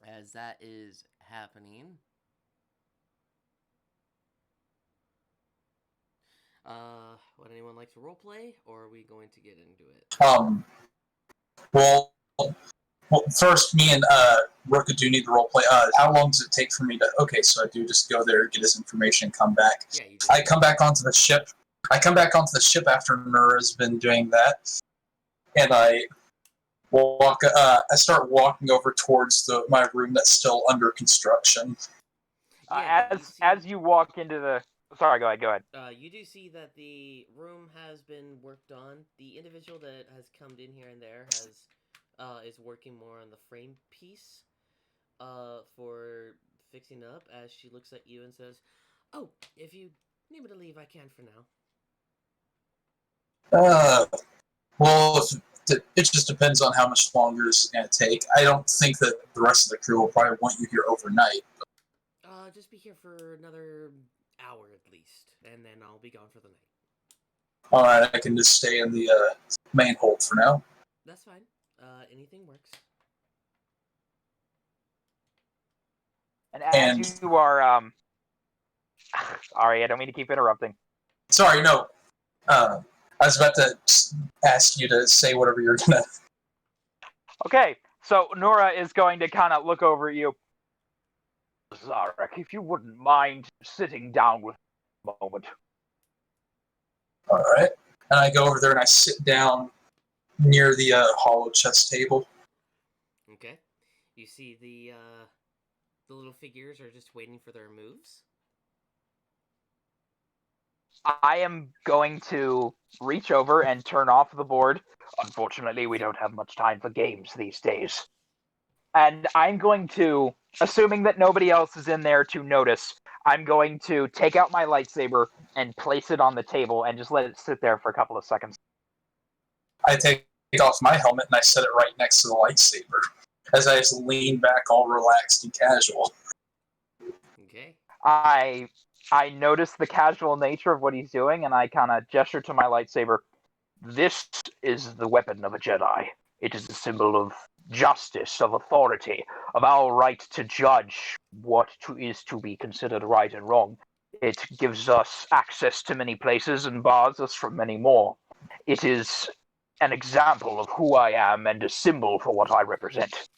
as that is happening, would anyone like to roleplay, or are we going to get into it? Well, first, me and Roka do need the role play. How long does it take for me to? Okay, so I do just go there, get his information, come back. Yeah, you just I come back onto the ship. I come back onto the ship after Nura's been doing that, and I walk. I start walking over towards my room that's still under construction. Yeah, As you walk into the... Sorry, go ahead. You do see that the room has been worked on. The individual that has come in here and there is working more on the frame piece for fixing up. As she looks at you and says, "Oh, if you need me to leave, I can for now." Well, it just depends on how much longer this is going to take. I don't think that the rest of the crew will probably want you here overnight. Just be here for another hour at least, and then I'll be gone for the night. Alright, I can just stay in the main hold for now. That's fine. Anything works. And as you are... Sorry, I don't mean to keep interrupting. Sorry, no. I was about to ask you to say whatever you're gonna... Okay, so Nora is going to kind of look over at you. Zarek, if you wouldn't mind sitting down with me a moment. Alright. And I go over there and I sit down near the hollow chest table. Okay. You see the little figures are just waiting for their moves. I am going to reach over and turn off the board. Unfortunately, we don't have much time for games these days. And I'm going to, assuming that nobody else is in there to notice, I'm going to take out my lightsaber and place it on the table and just let it sit there for a couple of seconds. I take off my helmet and I set it right next to the lightsaber as I just lean back all relaxed and casual. Okay. I notice the casual nature of what he's doing, and I kind of gesture to my lightsaber. This is the weapon of a Jedi. It is a symbol of justice, of authority, of our right to judge what is to be considered right and wrong. It gives us access to many places and bars us from many more. It is an example of who I am and a symbol for what I represent.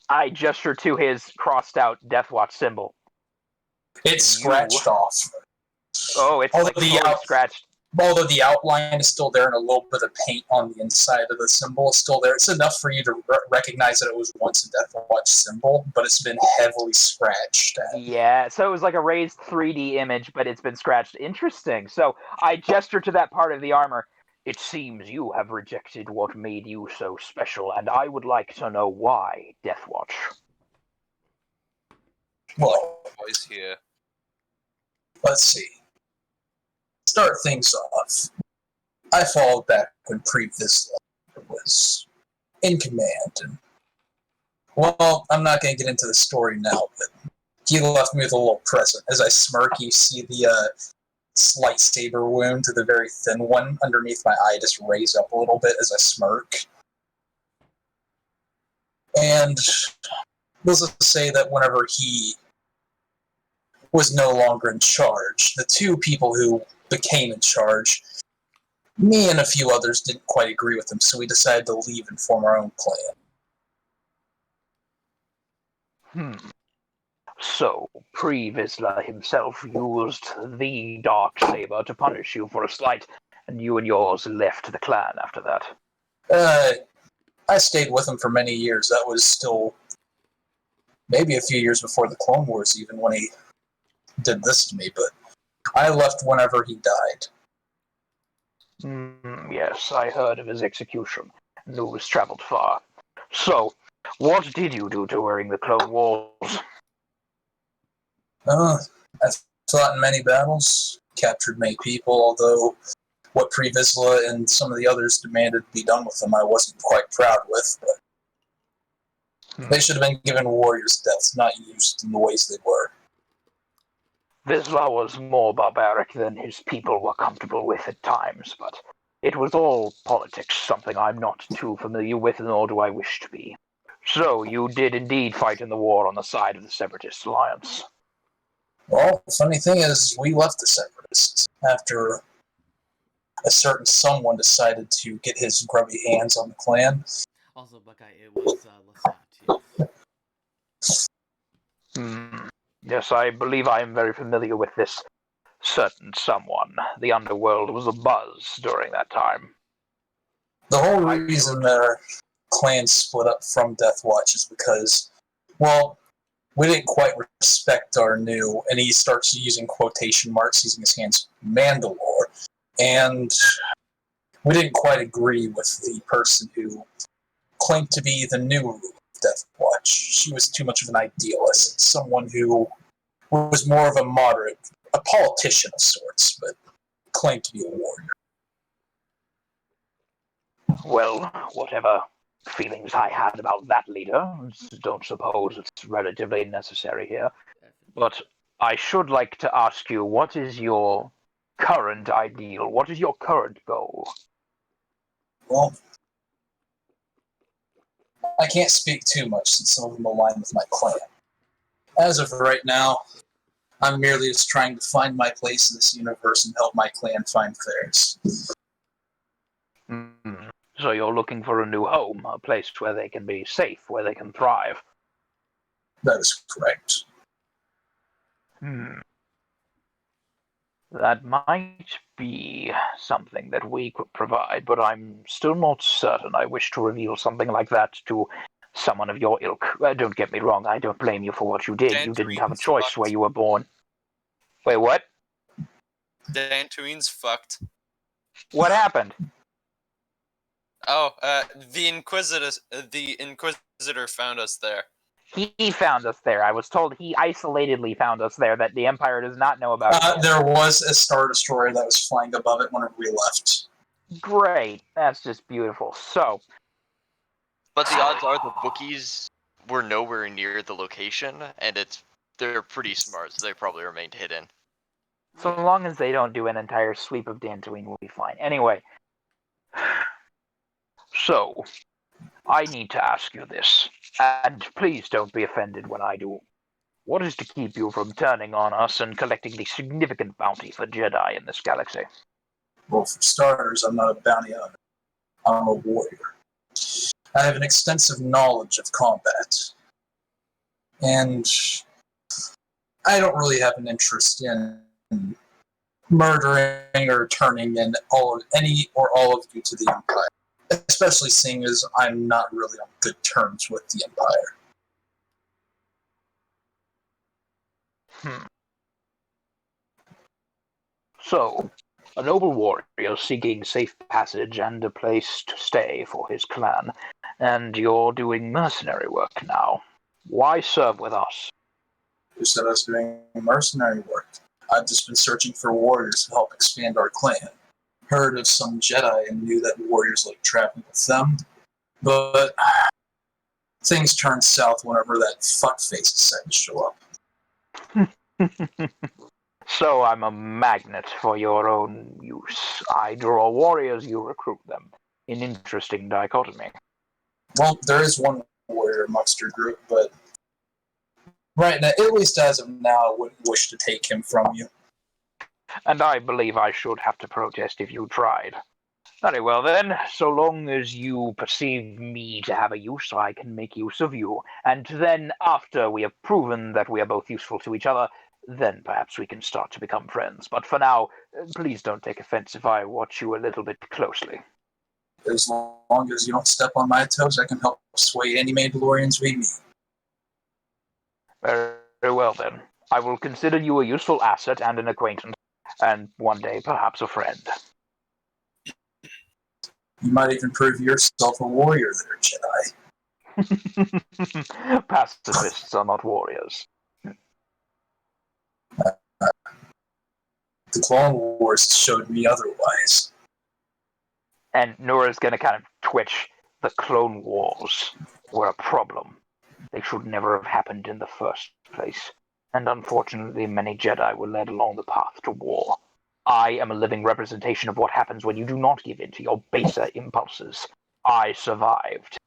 I gesture to his crossed-out Deathwatch symbol. It's scratched off. Oh, it's like fully scratched. Although the outline is still there and a little bit of paint on the inside of the symbol is still there, it's enough for you to recognize that it was once a Deathwatch symbol, but it's been heavily scratched. Yeah, so it was like a raised 3D image, but it's been scratched. Interesting. So I gesture to that part of the armor. It seems you have rejected what made you so special, and I would like to know why, Deathwatch. Well, Boys here. Let's see. Start things off. I followed back when Previs was in command, and well, I'm not going to get into the story now, but he left me with a little present. As I smirk, you see the slight saber wound to the very thin one underneath my eye just raise up a little bit as I smirk. And let's just say that whenever he was no longer in charge, the two people who became in charge, me and a few others didn't quite agree with him, so we decided to leave and form our own clan. So, Pre-Vizsla himself used the Dark Saber to punish you for a slight, and you and yours left the clan after that. I stayed with him for many years. That was still maybe a few years before the Clone Wars, even when he did this to me, but I left whenever he died. Yes, I heard of his execution. News traveled far. So, what did you do during the Clone Wars? I fought in many battles, captured many people, although what Pre-Vizsla and some of the others demanded to be done with them I wasn't quite proud with, but they should have been given warriors' deaths, not used in the ways they were. Vizsla was more barbaric than his people were comfortable with at times, but it was all politics, something I'm not too familiar with, nor do I wish to be. So, you did indeed fight in the war on the side of the Separatist Alliance. Well, the funny thing is, we left the Separatists after a certain someone decided to get his grubby hands on the clan. Also, Buckeye, it was Lasat, yes. Yes, I believe I am very familiar with this certain someone. The underworld was abuzz during that time. The whole reason their clan split up from Death Watch is because, well, we didn't quite respect our new, and he starts using quotation marks, using his hands, Mandalore, and we didn't quite agree with the person who claimed to be the new ruler of Death Watch. She was too much of an idealist, someone who was more of a moderate, a politician of sorts, but claimed to be a warrior. Well, whatever feelings I had about that leader, don't suppose it's relatively necessary here. But I should like to ask you, what is your current ideal? What is your current goal? Well, I can't speak too much since some of them align with my clan. As of right now, I'm merely just trying to find my place in this universe and help my clan find theirs. So you're looking for a new home, a place where they can be safe, where they can thrive. That is correct. That might be something that we could provide, but I'm still not certain I wish to reveal something like that to someone of your ilk. Don't get me wrong, I don't blame you for what you did. You didn't have a choice where you were born. Wait, what? Dantooine's fucked. What happened? Oh, the Inquisitor found us there. He found us there. I was told he isolatedly found us there, that the Empire does not know about. There was a Star Destroyer that was flying above it whenever we left. Great. That's just beautiful. So. But the odds are the bookies were nowhere near the location, and they're pretty smart, so they probably remained hidden. So long as they don't do an entire sweep of Dantooine, we'll be fine. Anyway. So, I need to ask you this, and please don't be offended when I do. What is to keep you from turning on us and collecting the significant bounty for Jedi in this galaxy? Well, for starters, I'm not a bounty hunter. I'm a warrior. I have an extensive knowledge of combat. And I don't really have an interest in murdering or turning in any or all of you to the Empire. Especially seeing as I'm not really on good terms with the Empire. So, a noble warrior seeking safe passage and a place to stay for his clan, and you're doing mercenary work now. Why serve with us? Who said I was doing mercenary work? I've just been searching for warriors to help expand our clan. Heard of some Jedi and knew that warriors like traveling with them, but things turned south whenever that fuckface decided to show up. So I'm a magnet for your own use. I draw warriors, you recruit them. An interesting dichotomy. Well, there is one warrior amongst your group, but right now, at least as of now, I wouldn't wish to take him from you. And I believe I should have to protest if you tried. Very well then, so long as you perceive me to have a use, I can make use of you. And then, after we have proven that we are both useful to each other, then perhaps we can start to become friends. But for now, please don't take offense if I watch you a little bit closely. As long as you don't step on my toes, I can help sway any Mandalorians we meet. Very well then. I will consider you a useful asset and an acquaintance, and one day perhaps a friend. You might even prove yourself a warrior there, Jedi. Pacifists are not warriors. The Clone Wars showed me otherwise. And Nora's gonna kind of twitch. The Clone Wars were a problem. They should never have happened in the first place. And unfortunately, many Jedi were led along the path to war. I am a living representation of what happens when you do not give in to your baser impulses. I survived.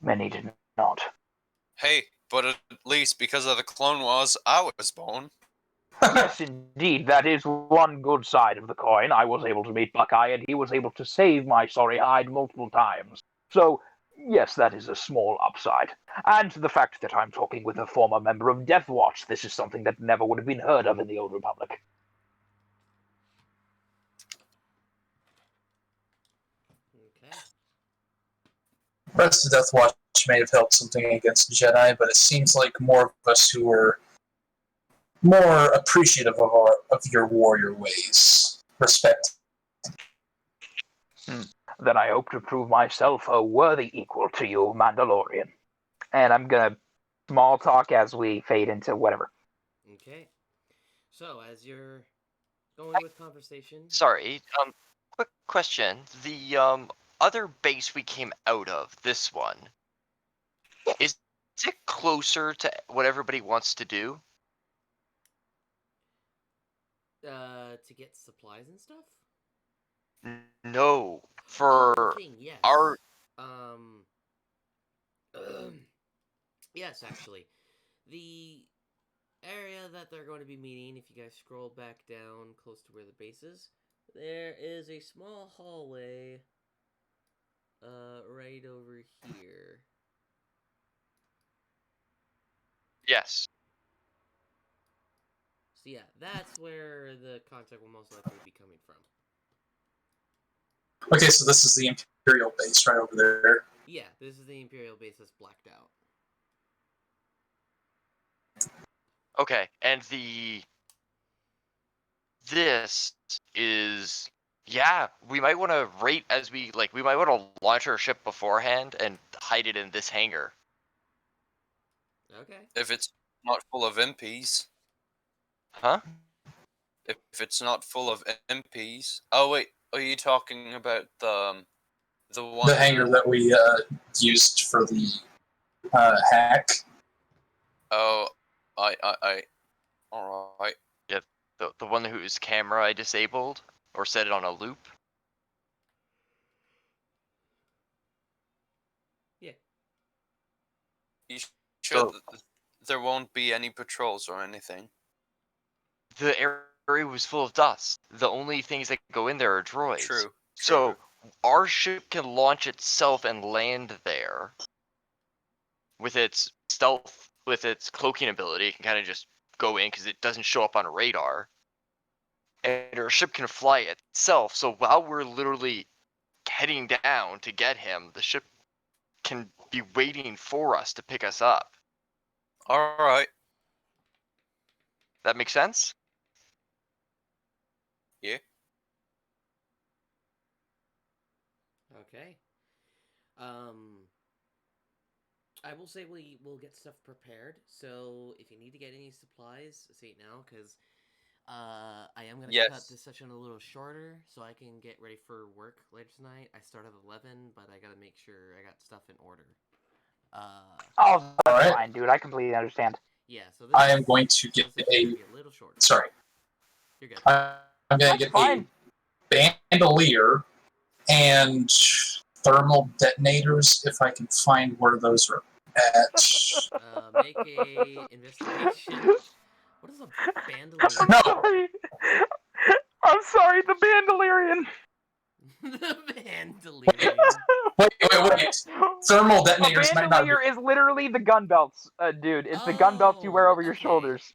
Many did not. Hey, but at least because of the Clone Wars, I was born. Yes, indeed, that is one good side of the coin. I was able to meet Buckeye, and he was able to save my sorry hide multiple times. So, yes, that is a small upside. And the fact that I'm talking with a former member of Death Watch, this is something that never would have been heard of in the Old Republic. Okay. Rest of Death Watch may have helped something against Jedi, but it seems like more of us who were more appreciative of your warrior ways. Respect. Then I hope to prove myself a worthy equal to you, Mandalorian. And I'm gonna small talk as we fade into whatever. Okay. So, as you're going with conversation. Sorry, quick question. The other base we came out of, this one, is it closer to what everybody wants to do? To get supplies and stuff? No, Oh, for the thing, yes. our Um. Yes, actually. The area that they're going to be meeting, if you guys scroll back down close to where the base is, there is a small hallway right over here. yes. So yeah, that's where the contact will most likely be coming from. Okay, so this is the Imperial base right over there. Yeah, this is the Imperial base that's blacked out. Okay, and this is, yeah, we might want to rate as we might want to launch our ship beforehand and hide it in this hangar. Okay. If it's not full of MPs. Huh? If it's not full of MPs. Oh wait, are you talking about the one? The hangar that we used for the hack. Oh, all right. Yeah, the one whose camera I disabled or set it on a loop. Yeah. You sure So there won't be any patrols or anything? the area was full of dust. The only things that can go in there are droids. True. So our ship can launch itself and land there with its stealth, with its cloaking ability. It can kind of just go in because it doesn't show up on a radar. And our ship can fly itself. So while we're literally heading down to get him, the ship can be waiting for us to pick us up. All right. That makes sense? Yeah. Okay. I will say we will get stuff prepared. So if you need to get any supplies, say it now, because I am gonna cut this session a little shorter so I can get ready for work later tonight. I start at 11, but I gotta make sure I got stuff in order. Oh, that's Alright. fine, dude. I completely understand. Yeah. So this I am going to get this session's a. gonna be a little shorter. Sorry. You're good. I'm going to That's get fine. a bandolier and thermal detonators if I can find where those are at. Make a investigation. What is a bandolier? No. Sorry. I'm sorry, the Bandolerian. The bandolier. Wait. Thermal detonators A might not be. bandolier is literally the gun belts, dude. It's the gun belts you wear over your okay. shoulders.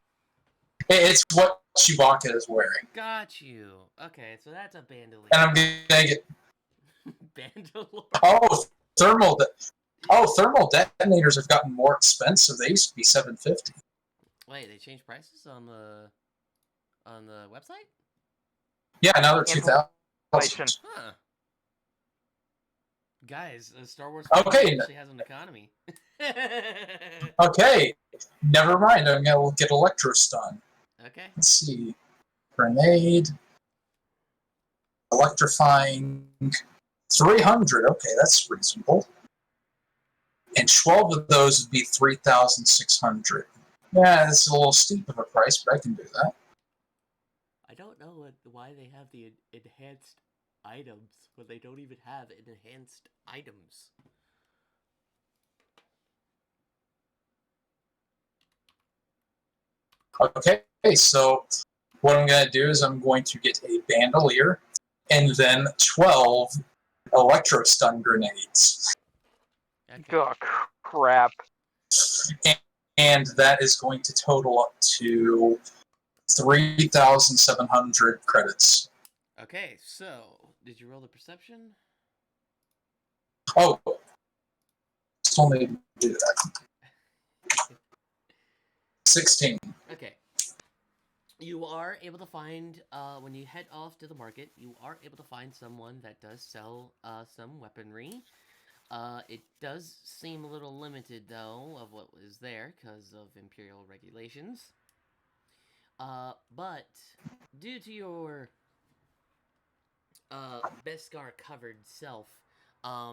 It's what Chewbacca is wearing. Got you. Okay, so that's a bandolier. And I'm gonna get. Bandolier. Thermal. Thermal detonators have gotten more expensive. They used to be $750. Wait, they changed prices on the website? Yeah, now they're $2,000. Inflation. Huh. Guys, Star Wars Okay. actually has an economy. Okay, never mind. I'm gonna get Electrostun. Okay. Let's see. Grenade. Electrifying. 300. Okay, that's reasonable. And 12 of those would be 3,600. Yeah, that's a little steep of a price, but I can do that. I don't know why they have the enhanced items when they don't even have enhanced items. Okay, so what I'm going to do is I'm going to get a bandolier and then 12 electro-stun grenades. Okay. Oh, crap. And that is going to total up to 3,700 credits. Okay, so did you roll the perception? Oh, still need to do that. 16. Okay. You are able to find, when you head off to the market, you are able to find someone that does sell some weaponry. It does seem a little limited, though, of what is there because of Imperial regulations. But due to your Beskar-covered self,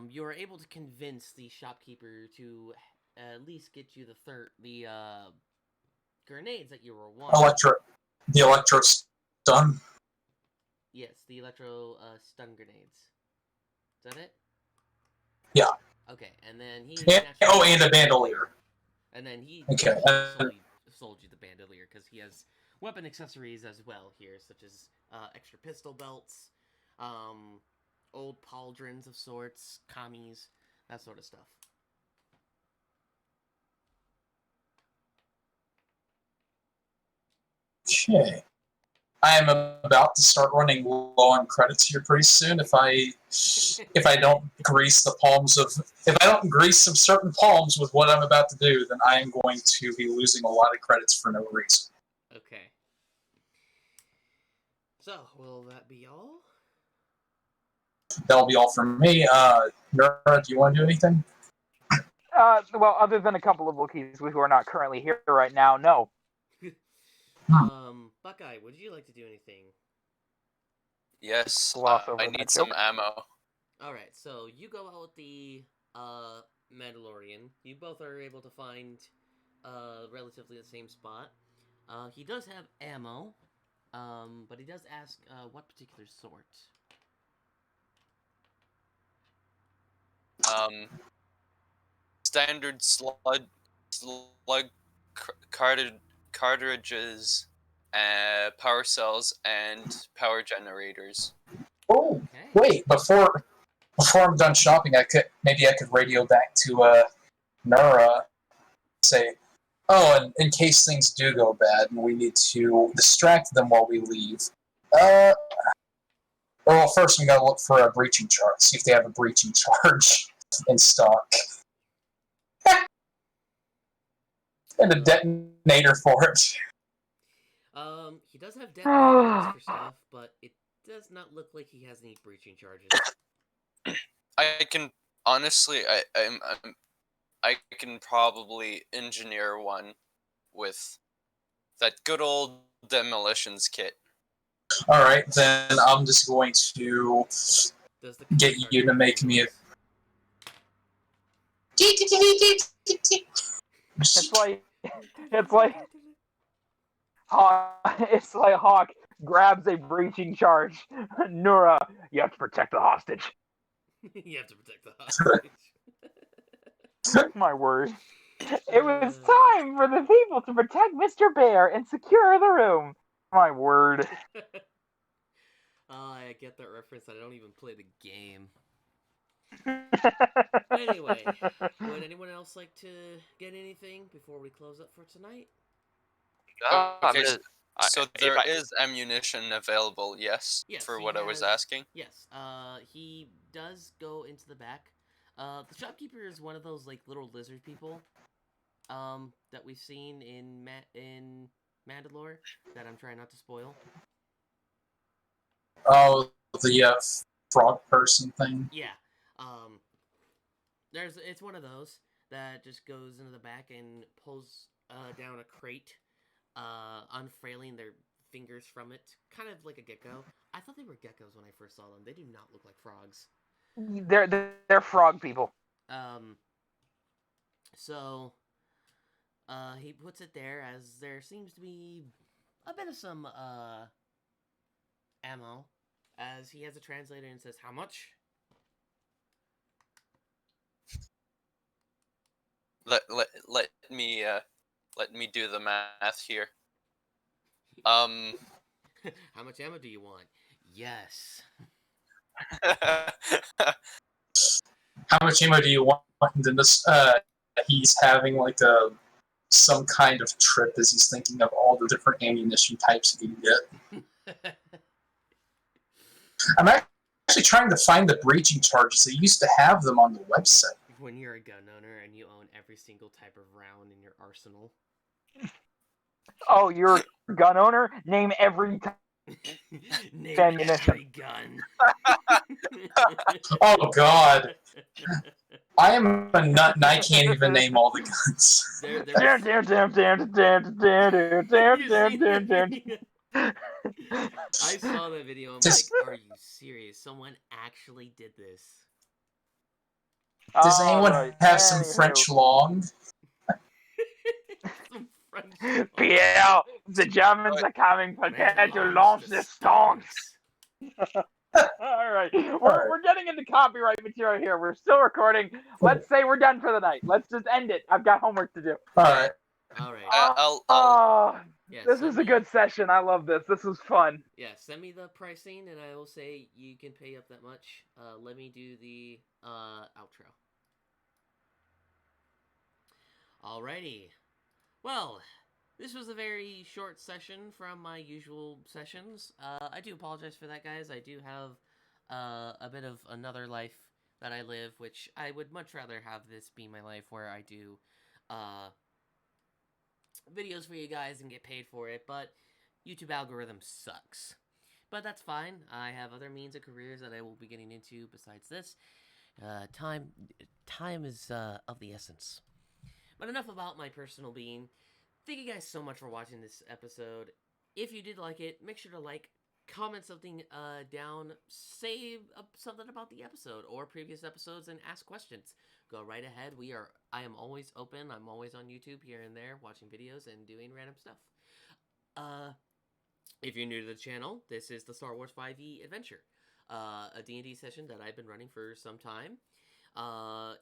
you are able to convince the shopkeeper to at least get you the grenades that you were wanting. The electro stun. Yes, the electro stun grenades. Is that it? Yeah. Okay, and then he. And a bandolier. And then he Okay. sold you the bandolier because he has weapon accessories as well here, such as extra pistol belts, old pauldrons of sorts, commies, that sort of stuff. Okay. I am about to start running low on credits here pretty soon. If I don't grease some certain palms with what I'm about to do, then I am going to be losing a lot of credits for no reason. Okay. So, will that be all? That'll be all from me. Nura, do you want to do anything? Well, other than a couple of Wookiees who are not currently here right now, no. Buckeye, would you like to do anything? Yes, Gloss over I that need some joke. ammo. Alright, so you go out with the Mandalorian. You both are able to find relatively the same spot. He does have ammo, but he does ask what particular sort. Standard slug cartridges, power cells, and power generators. Oh, Okay. wait! Before I'm done shopping, I could radio back to Nura, say, "Oh, and in case things do go bad and we need to distract them while we leave, well, first we gotta look for a breaching charge, see if they have a breaching charge in stock, and a detonator for it." He does have detonators for stuff, but it does not look like he has any breaching charges. I can honestly, I can probably engineer one with that good old demolitions kit. All right, then I'm just going to get you to make me a. It's like Hawk grabs a breaching charge. Nura, you have to protect the hostage. You have to protect the hostage. My word. It was time for the people to protect Mr. Bear and secure the room. My word. I get that reference. I don't even play the game. Anyway, would anyone else like to get anything before we close up for tonight? I'm Okay, gonna. so if there I, is ammunition available, yes, Yes, for he what I was has- asking. Yes, he does go into the back. The shopkeeper is one of those like little lizard people, that we've seen in Mandalore that I'm trying not to spoil. Oh, the frog person thing. Yeah, um, it's one of those that just goes into the back and pulls down a crate, unfurling their fingers from it, kind of like a gecko. I thought they were geckos when I first saw them. They do not look like frogs. They're frog people. Um, so he puts it there as there seems to be a bit of some ammo, as he has a translator and says, "How much?" Let me do the math here. How much ammo do you want? Yes. How much ammo do you want? And then this, he's having like some kind of trip as he's thinking of all the different ammunition types he can get. I'm actually trying to find the breaching charges. They used to have them on the website. When you're a gun owner and you own every single type of round in your arsenal. Oh, you're a gun owner? Name every Name ammunition. every gun. Oh God, I am a nut and I can't even name all the guns. There's... Damn, damn, damn, damn, damn, damn, damn, You damn, see damn, that damn. video? I saw that video. I'm Just- like, are you serious? Someone actually did this. Does anyone Alright, have some anywho. French long? Some French. Pierre, the Germans are coming. Prepare to launch the stonks. All right, we're getting into copyright material here. We're still recording. Let's say we're done for the night. Let's just end it. I've got homework to do. All right. All right. Oh, Yeah, this send is a me- good session. I love this. This was fun. Yeah, send me the pricing, and I will say you can pay up that much. Let me do the outro. Alrighty. Well, this was a very short session from my usual sessions. I do apologize for that, guys. I do have a bit of another life that I live, which I would much rather have this be my life where I do videos for you guys and get paid for it, but YouTube algorithm sucks. But that's fine. I have other means of careers that I will be getting into besides this. Time is of the essence. But enough about my personal being. Thank you guys so much for watching this episode. If you did like it, make sure to like, comment something down, say something about the episode or previous episodes, and ask questions. Go right ahead. I am always open. I'm always on YouTube here and there, watching videos and doing random stuff. If you're new to the channel, this is the Star Wars 5e Adventure, a D&D session that I've been running for some time.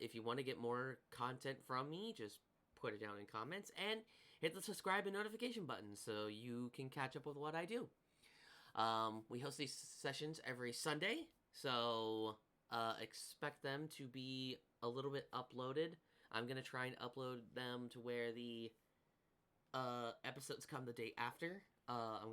If you want to get more content from me, just put it down in comments and hit the subscribe and notification button so you can catch up with what I do. We host these sessions every Sunday, so expect them to be a little bit uploaded. I'm going to try and upload them to where the episodes come the day after. I'm